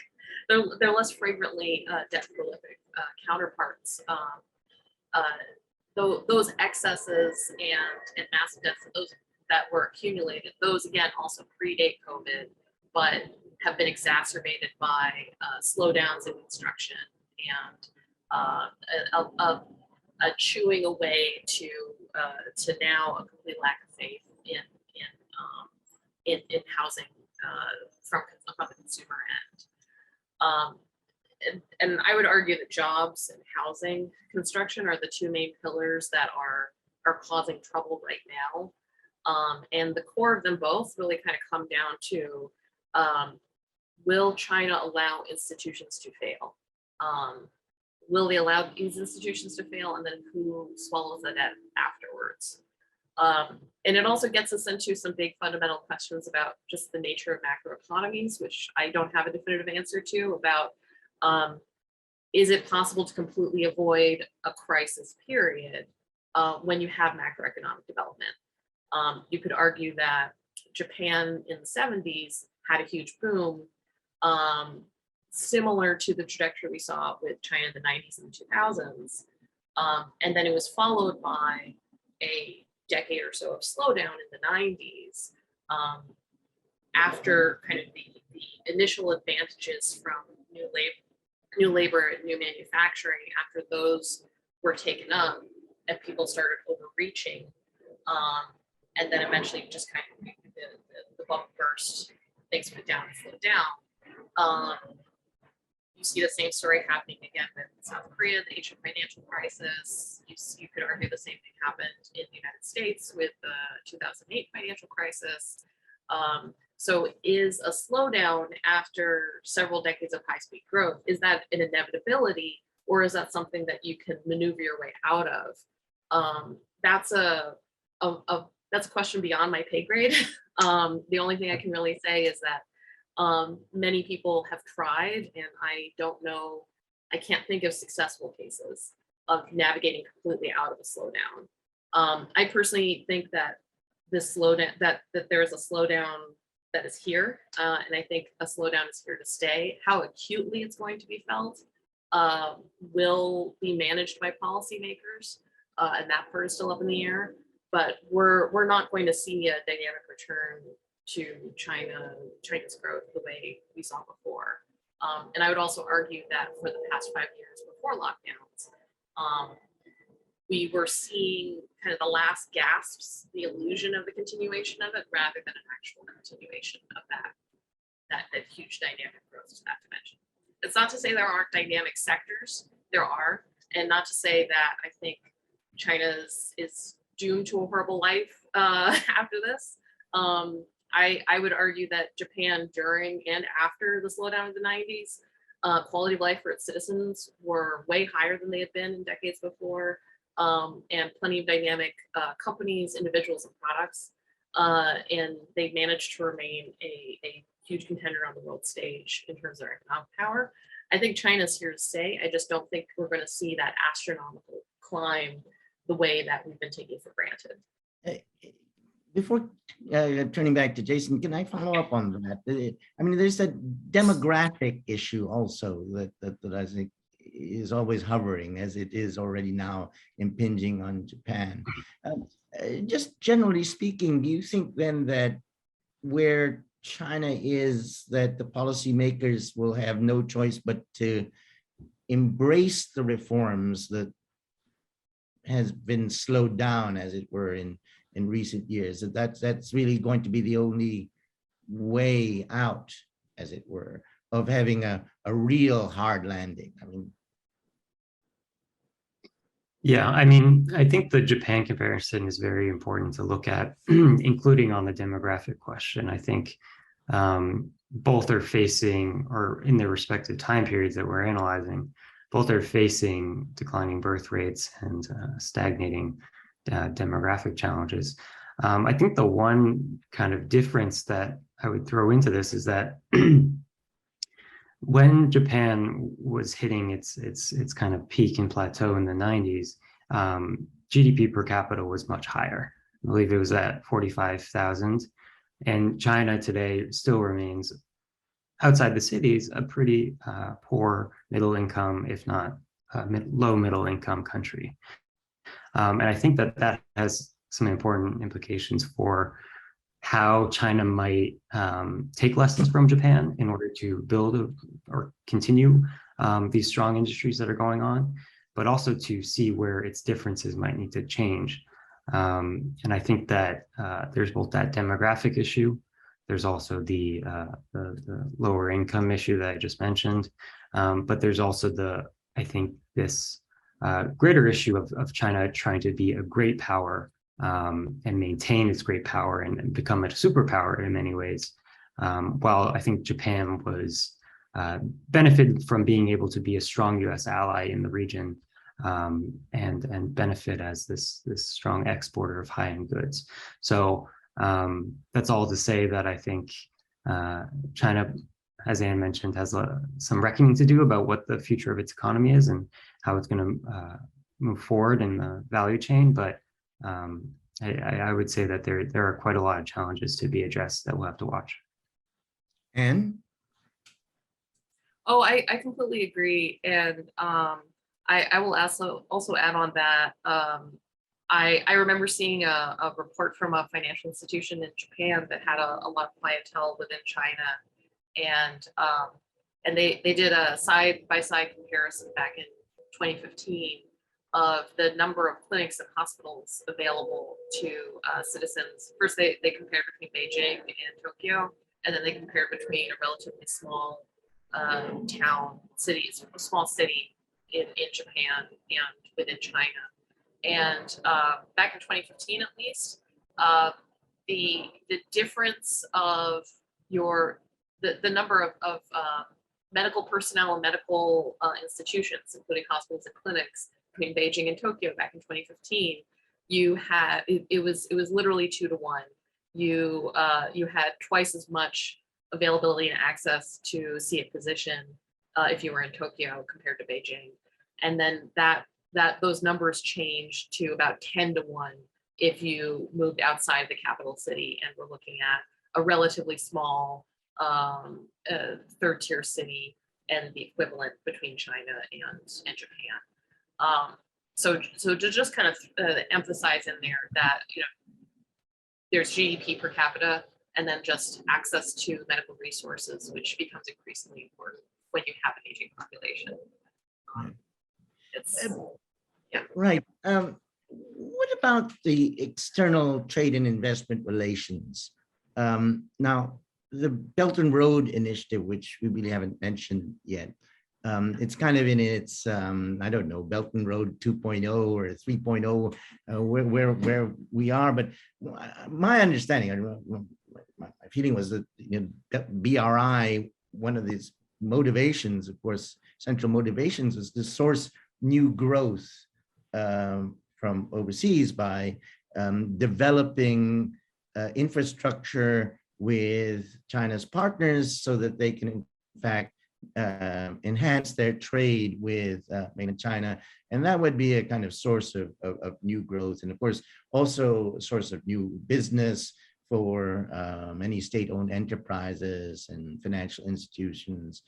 they're less frequently debt prolific counterparts. Those excesses and massive debts that were accumulated, those again also predate COVID, but have been exacerbated by slowdowns in construction and a chewing away to now a complete lack of faith in housing from the consumer end. And I would argue that jobs and housing construction are the two main pillars that are causing trouble right now. And the core of them both really kind of come down to, will China allow institutions to fail? Will they allow these institutions to fail, and then who swallows the debt afterwards? And it also gets us into some big fundamental questions about just the nature of macroeconomies, which I don't have a definitive answer to, about is it possible to completely avoid a crisis period when you have macroeconomic development? You could argue that Japan in the 70s had a huge boom, similar to the trajectory we saw with China in the 90s and 2000s. And then it was followed by a decade or so of slowdown in the 90s after kind of the initial advantages from new labor and new manufacturing, after those were taken up and people started overreaching. And then eventually just kind of the bubble burst, things went down and slowed down. You see the same story happening again with South Korea, the Asian financial crisis. You could argue the same thing happened in the United States with the 2008 financial crisis. So is a slowdown after several decades of high-speed growth, is that an inevitability, or is that something that you can maneuver your way out of? That's a question beyond my pay grade. The only thing I can really say is that many people have tried, and I can't think of successful cases of navigating completely out of a slowdown. I personally think that this slowdown, that there is a slowdown that is here, and I think a slowdown is here to stay. How acutely it's going to be felt will be managed by policymakers, and that part is still up in the air. But we're not going to see a dynamic return to China's growth the way we saw before. And I would also argue that for the past 5 years before lockdowns, we were seeing kind of the last gasps, the illusion of the continuation of it, rather than an actual continuation of that huge dynamic growth to that dimension. It's not to say there aren't dynamic sectors, there are, and not to say that I think China is doomed to a horrible life after this. I would argue that Japan during and after the slowdown in the 90s, quality of life for its citizens were way higher than they had been in decades before, and plenty of dynamic companies, individuals, and products. And they managed to remain a huge contender on the world stage in terms of their economic power. I think China's here to stay. I just don't think we're going to see that astronomical climb the way that we've been taking for granted. Before turning back to Jason, can I follow up on that? I mean, there's a demographic issue also that I think is always hovering, as it is already now impinging on Japan. Just generally speaking, do you think then that where China is, that the policymakers will have no choice but to embrace the reforms that has been slowed down, as it were, in recent years, that's really going to be the only way out, as it were, of having a real hard landing? I mean, yeah, I mean, I think the Japan comparison is very important to look at, including on the demographic question. I think both are facing, or in their respective time periods that we're analyzing, both are facing declining birth rates and stagnating demographic challenges. I think the one kind of difference that I would throw into this is that when Japan was hitting its kind of peak and plateau in the 90s, GDP per capita was much higher. I believe it was at 45,000. And China today still remains, outside the cities, a pretty poor middle income, if not low middle income country. And I think that has some important implications for how China might take lessons from Japan in order to build or continue these strong industries that are going on, but also to see where its differences might need to change. And I think that there's both that demographic issue, there's also the lower income issue that I just mentioned, but there's also I think this greater issue of China trying to be a great power and maintain its great power and become a superpower in many ways. While I think Japan was benefited from being able to be a strong US ally in the region, and benefit as this strong exporter of high-end goods. So that's all to say that I think China, as Anne mentioned, has some reckoning to do about what the future of its economy is and how it's going to move forward in the value chain. But I would say that there are quite a lot of challenges to be addressed that we'll have to watch. And Oh, I completely agree. And I will also add on that. I remember seeing a report from a financial institution in Japan that had a lot of clientele within China. And they did a side-by-side comparison back in 2015 of the number of clinics and hospitals available to citizens. First, they compared between Beijing and Tokyo, and then they compared between a relatively small small city in Japan and within China. And back in 2015, at least, the difference of the number of medical personnel and medical institutions, including hospitals and clinics, between Beijing and Tokyo back in 2015, you had it was literally 2 to 1. You had twice as much availability and access to see a physician if you were in Tokyo compared to Beijing, and then those numbers changed to about 10 to 1 if you moved outside the capital city and were looking at a relatively small third-tier city and the equivalent between China and Japan. So to just kind of emphasize in there that there's GDP per capita and then just access to medical resources, which becomes increasingly important when you have an aging population. Right. What about the external trade and investment relations? Now, the Belt and Road Initiative, which we really haven't mentioned yet, it's kind of in its, I don't know, Belt and Road 2.0 or 3.0, where we are. But my understanding, my feeling was that BRI, one of these motivations, of course, central motivations, was to source new growth from overseas by developing infrastructure with China's partners so that they can, in fact, enhance their trade with mainland China. And that would be a kind of source of new growth. And of course, also a source of new business for many state-owned enterprises and financial institutions,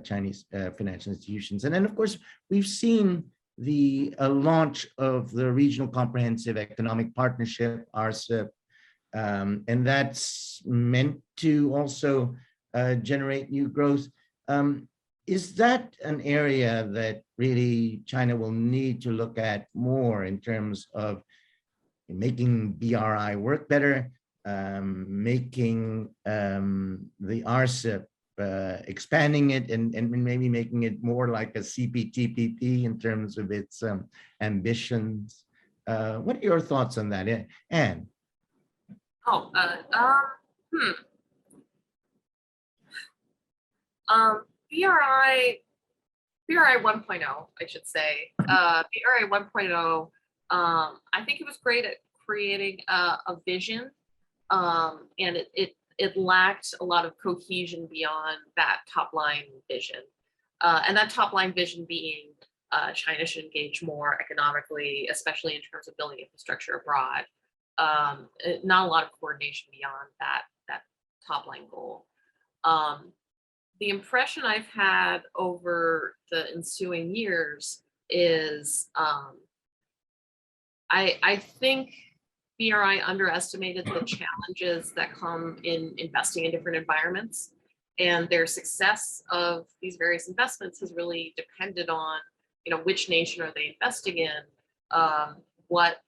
Chinese financial institutions. And then, of course, we've seen the launch of the Regional Comprehensive Economic Partnership, RCEP, and that's meant to also generate new growth. Is that an area that really China will need to look at more in terms of making BRI work better, making the RCEP, expanding it and maybe making it more like a CPTPP in terms of its ambitions? What are your thoughts on that, Anne? BRI 1.0, I should say. BRI 1.0, I think it was great at creating a vision, and it lacked a lot of cohesion beyond that top line vision. And that top line vision being China should engage more economically, especially in terms of building infrastructure abroad. Not a lot of coordination beyond that top line goal. The impression I've had over the ensuing years is I think BRI underestimated the challenges that come in investing in different environments, and their success of these various investments has really depended on, which nation are they investing in, what's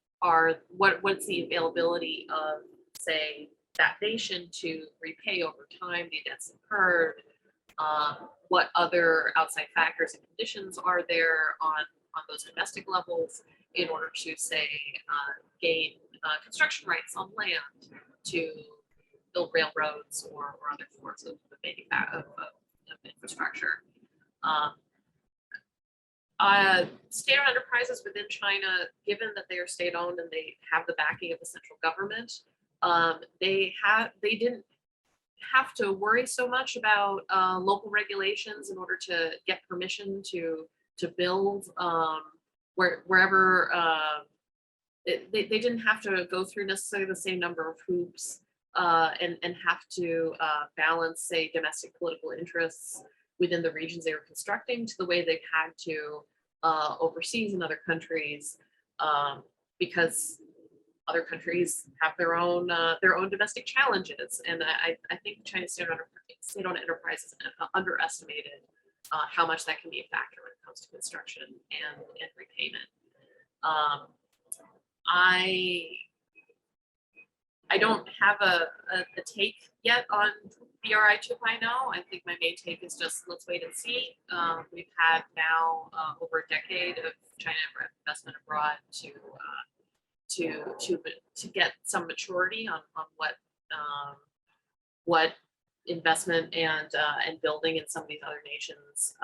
the availability of, say, that nation to repay over time the debts incurred, what other outside factors and conditions are there on those domestic levels in order to, say, gain construction rights on land to build railroads or other forms of infrastructure. State-owned enterprises within China, given that they are state-owned and they have the backing of the central government, they didn't have to worry so much about local regulations in order to get permission to build wherever. They didn't have to go through necessarily the same number of hoops and have to balance, say, domestic political interests within the regions they were constructing to the way they've had to overseas in other countries, because other countries have their own domestic challenges. And I think China's state-owned enterprises underestimated how much that can be a factor when it comes to construction and repayment. I don't have a take yet on BRI 2.0. I think my main take is just let's wait and see. We've had now over a decade of China investment abroad to get some maturity on what investment and building in some of these other nations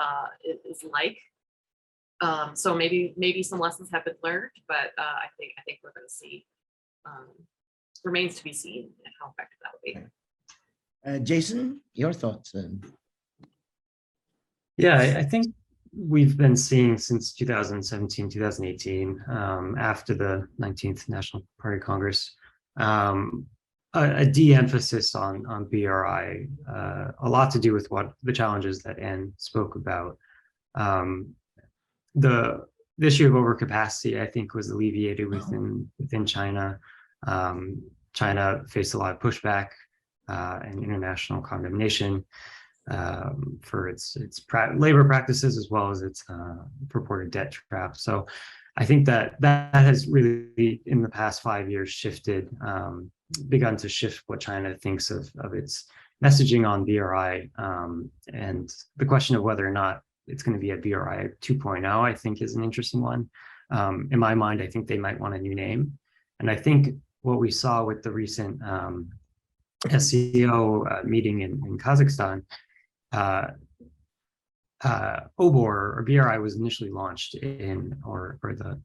is like. So maybe some lessons have been learned, but I think we're going to see. Remains to be seen how effective that will be. Jason, your thoughts? Yeah, I think we've been seeing since 2017, 2018, after the 19th National Party Congress, a de-emphasis on BRI, a lot to do with what the challenges that Anne spoke about. The issue of overcapacity, I think, was alleviated within China. China faced a lot of pushback and international condemnation for its labor practices as well as its purported debt trap. So I think that has really, in the past 5 years, begun to shift what China thinks of its messaging on BRI. And the question of whether or not it's going to be a BRI 2.0, I think, is an interesting one. In my mind, I think they might want a new name. And I think what we saw with the recent SCO meeting in Kazakhstan, OBOR or BRI was initially launched or the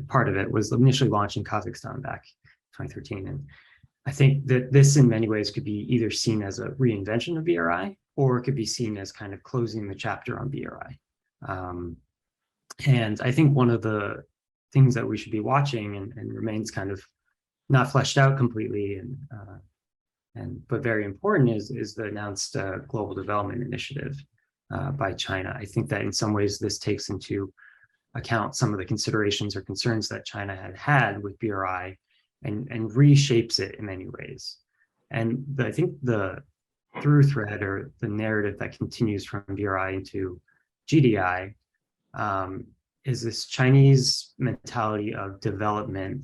part of it was initially launched in Kazakhstan back 2013. And I think that this in many ways could be either seen as a reinvention of BRI, or it could be seen as kind of closing the chapter on BRI. And I think one of the things that we should be watching and remains kind of not fleshed out completely but very important is the announced Global Development Initiative by China. I think that in some ways this takes into account some of the considerations or concerns that China had with BRI and reshapes it in many ways. And I think the through thread or the narrative that continues from BRI into GDI is this Chinese mentality of development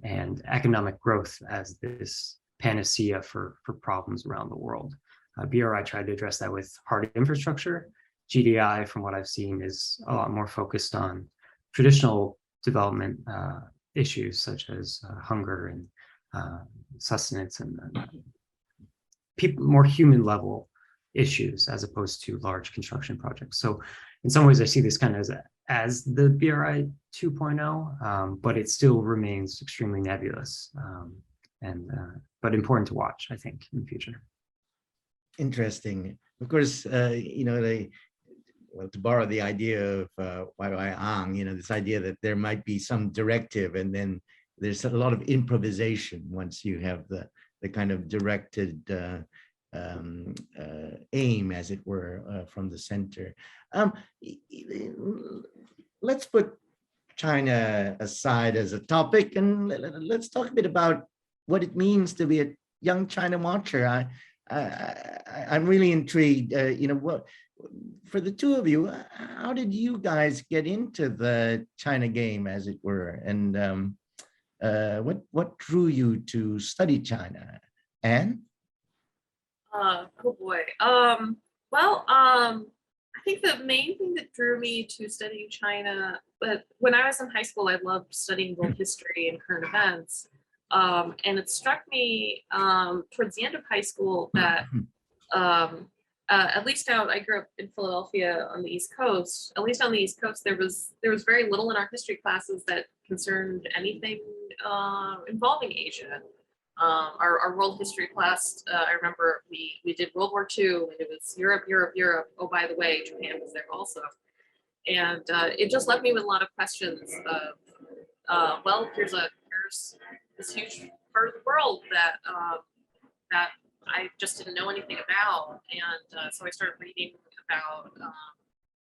and economic growth as this panacea for problems around the world. BRI tried to address that with hard infrastructure. GDI, from what I've seen, is a lot more focused on traditional development issues such as hunger and sustenance and more human level issues as opposed to large construction projects. So in some ways, I see this kind of as the BRI 2.0, but it still remains extremely nebulous but important to watch, I think, in the future. Interesting. Of course, to borrow the idea of Wai Ang, this idea that there might be some directive and then there's a lot of improvisation once you have the kind of directed aim, as it were, from the center. Let's put China aside as a topic and let's talk a bit about what it means to be a young China watcher. I'm really intrigued. For the two of you, how did you guys get into the China game, as it were, and what drew you to study China? Anne? Oh boy. I think the main thing that drew me to studying China, but when I was in high school, I loved studying both history and current events. And it struck me towards the end of high school that at least out, I grew up in Philadelphia on the East Coast. At least on the East Coast, there was very little in our history classes that concerned anything involving Asia. Our world history class, I remember we did World War II, and it was Europe, Europe, Europe. Oh, by the way, Japan was there also. And it just left me with a lot of questions of, well, here's this huge part of the world that I just didn't know anything about. And so I started reading about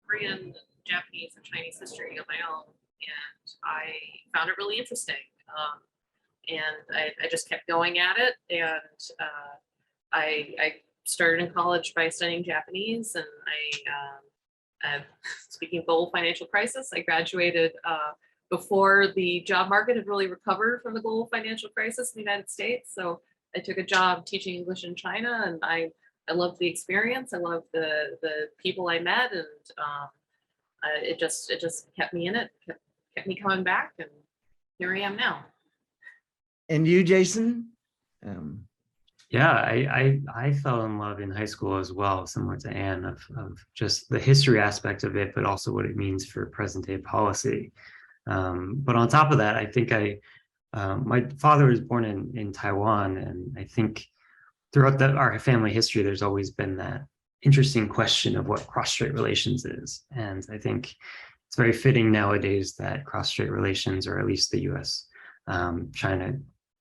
Korean, Japanese, and Chinese history on my own, and I found it really interesting. And I just kept going at it, and I started in college by studying Japanese, and speaking of global financial crisis, I graduated before the job market had really recovered from the global financial crisis in the United States. So I took a job teaching English in China, and I loved the experience. I loved the people I met, and it just kept me in it, kept me coming back, and here I am now. And you, Jason? Yeah, I fell in love in high school as well, similar to Anne, of just the history aspect of it, but also what it means for present day policy. But on top of that, I think my father was born in Taiwan, and I think throughout our family history, there's always been that interesting question of what cross-strait relations is. And I think it's very fitting nowadays that cross-strait relations, or at least the US, China,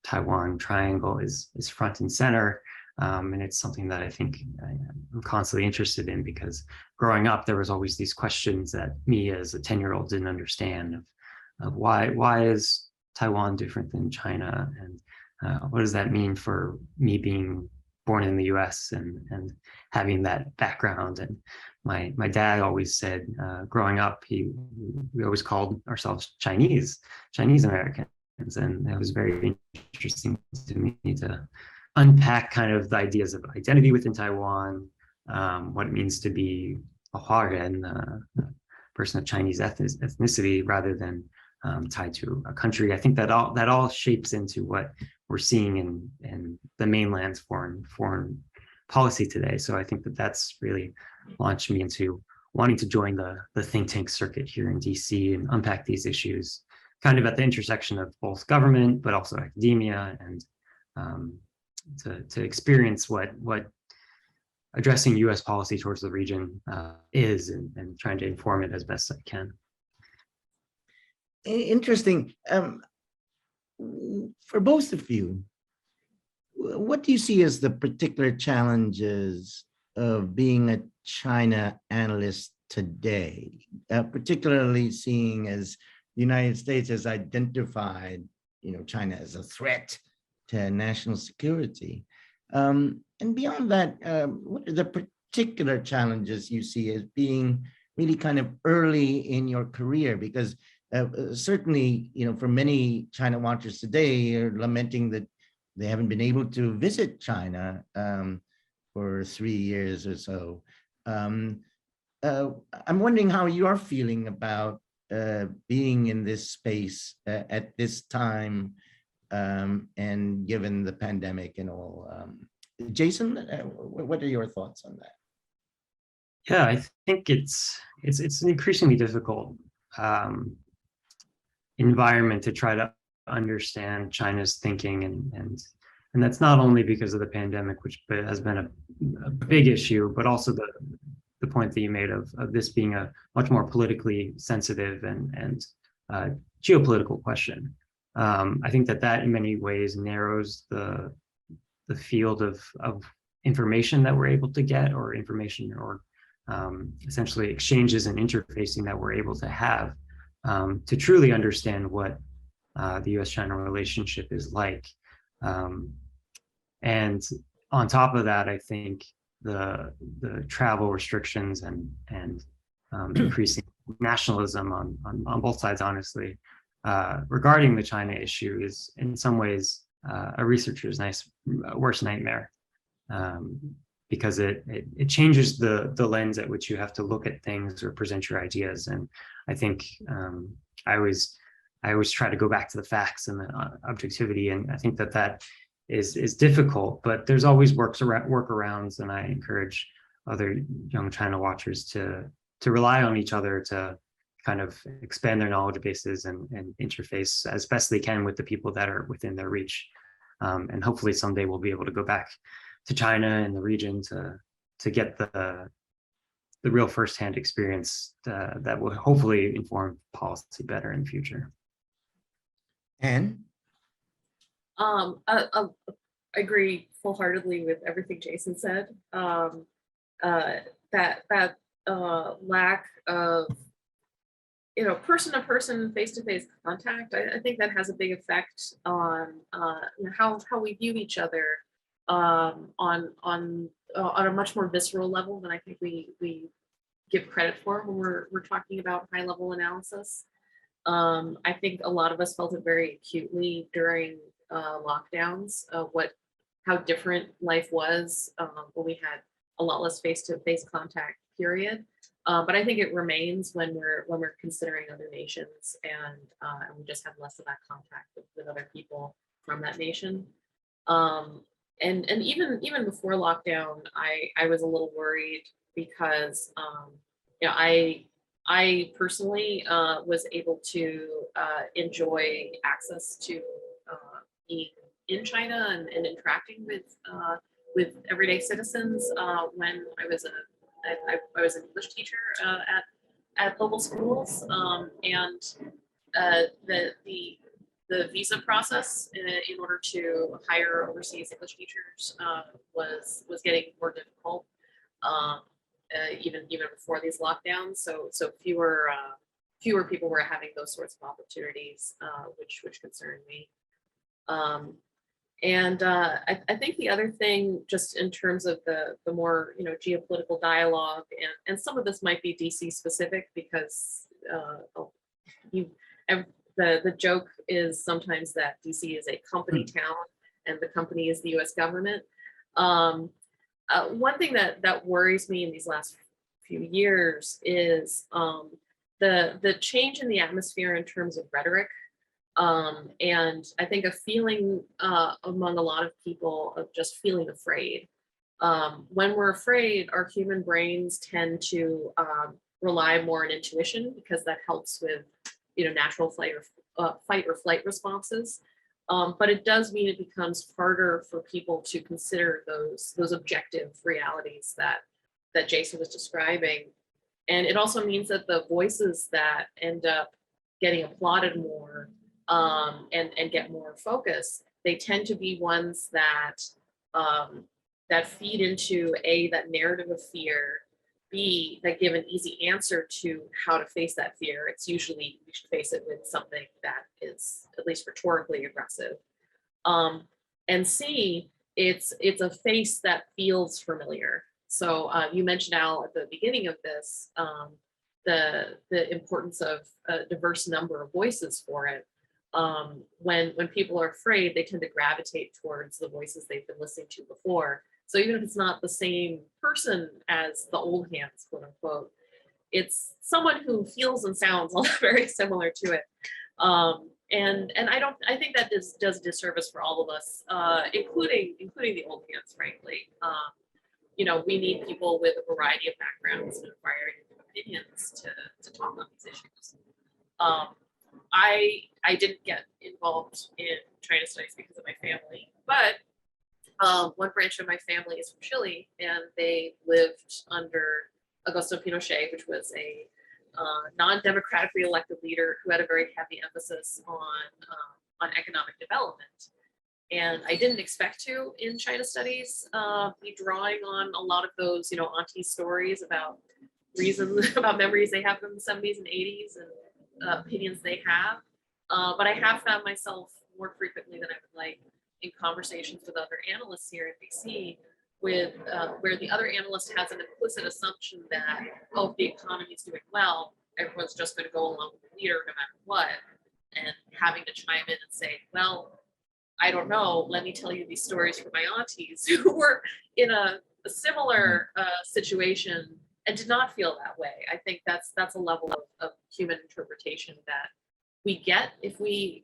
Taiwan triangle is front and center. And it's something that I think I'm constantly interested in, because growing up, there was always these questions that me as a 10-year-old didn't understand of why is Taiwan different than China? And what does that mean for me being born in the US and having that background? And my dad always said, growing up, we always called ourselves Chinese Americans. And it was very interesting to me to unpack kind of the ideas of identity within Taiwan, what it means to be a Huarren, a person of Chinese ethnicity, rather than tied to a country. I think that all shapes into what we're seeing in the mainland's foreign policy today. So I think that's really launched me into wanting to join the think tank circuit here in DC and unpack these issues, kind of at the intersection of both government, but also academia, and to experience what addressing U.S. policy towards the region is, and trying to inform it as best I can. Interesting. For both of you, what do you see as the particular challenges of being a China analyst today, particularly seeing as the United States has identified, China as a threat to national security? And beyond that, what are the particular challenges you see as being really kind of early in your career? Because certainly, for many China watchers today are lamenting that they haven't been able to visit China for 3 years or so. I'm wondering how you're feeling about being in this space at this time, and given the pandemic and all. Jason, what are your thoughts on that? Yeah, I think it's an increasingly difficult environment to try to understand China's thinking, and that's not only because of the pandemic, which has been a big issue, but also the point that you made of this being a much more politically sensitive and geopolitical question. I think that in many ways narrows the field of information that we're able to get, or information, or essentially exchanges and interfacing that we're able to have to truly understand what the U.S.-China relationship is like. And on top of that, I think the travel restrictions and increasing nationalism on both sides, honestly, regarding the China issue is in some ways a researcher's worst nightmare, because it changes the lens at which you have to look at things or present your ideas. And I think I always try to go back to the facts and the objectivity, and I think that is difficult, but there's always workarounds, and I encourage other young China watchers to rely on each other to kind of expand their knowledge bases and interface as best they can with the people that are within their reach. And hopefully someday we'll be able to go back to China and the region to get the real firsthand experience that will hopefully inform policy better in the future. And I agree full-heartedly with everything Jason said. That lack of person-to-person, face-to-face contact, I think that has a big effect on how we view each other on a much more visceral level than I think we give credit for when we're talking about high-level analysis. I think a lot of us felt it very acutely during lockdowns, how different life was when we had a lot less face-to-face contact, period. But I think it remains when we're considering other nations and we just have less of that contact with other people from that nation. And even before lockdown, I was a little worried because I personally was able to enjoy access to being in China and interacting with everyday citizens when I was an English teacher at local schools, and the visa process in order to hire overseas English teachers was getting more difficult, even before these lockdowns. So fewer people were having those sorts of opportunities, which concerned me. I think the other thing, just in terms of the more geopolitical dialogue, and some of this might be DC specific because the joke is sometimes that DC is a company town and the company is the U.S. government. One thing that worries me in these last few years is the change in the atmosphere in terms of rhetoric. And I think a feeling among a lot of people of just feeling afraid. When we're afraid, our human brains tend to rely more on intuition because that helps with natural fight or flight responses. But it does mean it becomes harder for people to consider those objective realities that Jason was describing. And it also means that the voices that end up getting applauded more and get more focus, they tend to be ones that feed into that narrative of fear, B, that give an easy answer to how to face that fear. It's usually we should face it with something that is at least rhetorically aggressive. And C, it's a face that feels familiar. So you mentioned, Al, at the beginning of this, the importance of a diverse number of voices for it. When people are afraid, they tend to gravitate towards the voices they've been listening to before. So even if it's not the same person as the old hands, quote unquote, it's someone who feels and sounds very similar to it. And I think that does a disservice for all of us, including the old hands, frankly. We need people with a variety of backgrounds and a variety of opinions to talk on these issues. I didn't get involved in China studies because of my family, but one branch of my family is from Chile, and they lived under Augusto Pinochet, which was a non-democratically elected leader who had a very heavy emphasis on economic development. And I didn't expect to, in China studies, be drawing on a lot of those, auntie stories about reasons, about memories they have from the 70s and 80s and opinions they have. But I have found myself more frequently than I would like in conversations with other analysts here in BC, where the other analyst has an implicit assumption that, if the economy is doing well, everyone's just going to go along with the leader no matter what, and having to chime in and say, well, I don't know, let me tell you these stories from my aunties who were in a similar situation and did not feel that way. I think that's a level of human interpretation that we get if we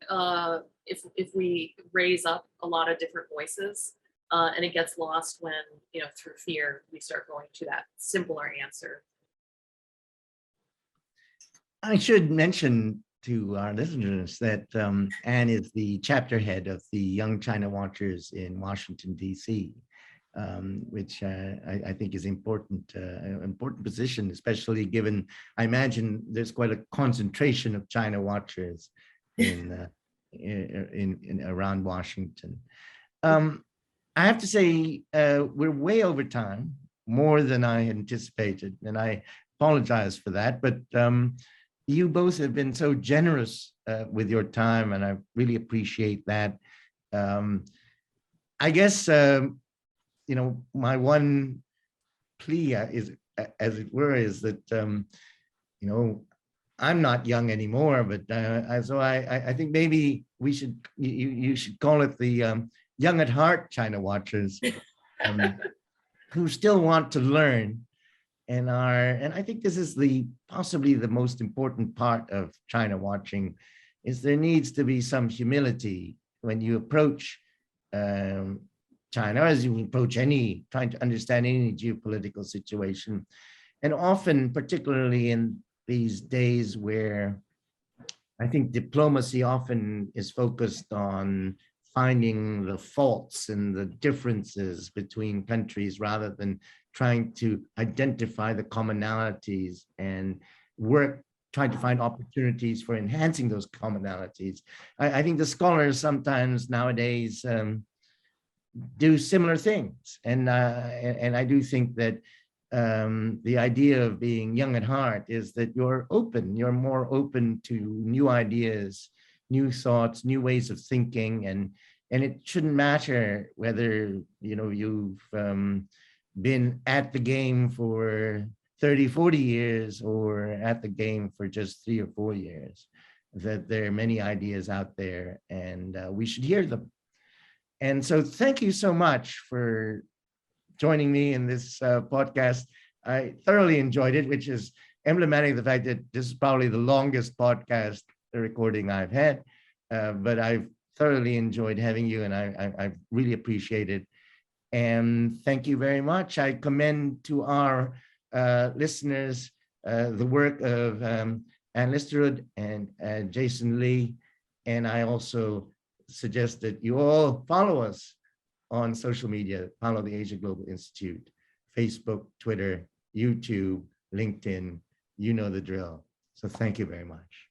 raise up a lot of different voices And it gets lost when, through fear, we start going to that simpler answer. I should mention to our listeners that Anne is the chapter head of the Young China Watchers in Washington, D.C., which I think is important, important position, especially given, I imagine there's quite a concentration of China Watchers in around Washington. I have to say, we're way over time, more than I anticipated, and I apologize for that, but you both have been so generous with your time, and I really appreciate that. I guess, my one plea is, as it were, is that, I'm not young anymore, but so I think maybe you should call it the young at heart China Watchers, who still want to learn and I think this is possibly the most important part of China watching, is there needs to be some humility when you approach China, as you approach trying to understand any geopolitical situation. And often, particularly in these days where I think diplomacy often is focused on finding the faults and the differences between countries rather than trying to identify the commonalities and trying to find opportunities for enhancing those commonalities. I think the scholars sometimes nowadays do similar things. And I do think that the idea of being young at heart is that you're more open to new ideas, new thoughts, new ways of thinking, and it shouldn't matter whether you've been at the game for 30, 40 years or at the game for just 3 or 4 years, that there are many ideas out there and we should hear them. And so thank you so much for joining me in this podcast. I thoroughly enjoyed it, which is emblematic of the fact that this is probably the longest podcast recording I've had, but I've thoroughly enjoyed having you, and I really appreciate it. And thank you very much. I commend to our listeners the work of Anne Listerud and Jason Lee, and I also suggest that you all follow us on social media, follow the Asia Global Institute, Facebook, Twitter, YouTube, LinkedIn, you know the drill. So thank you very much.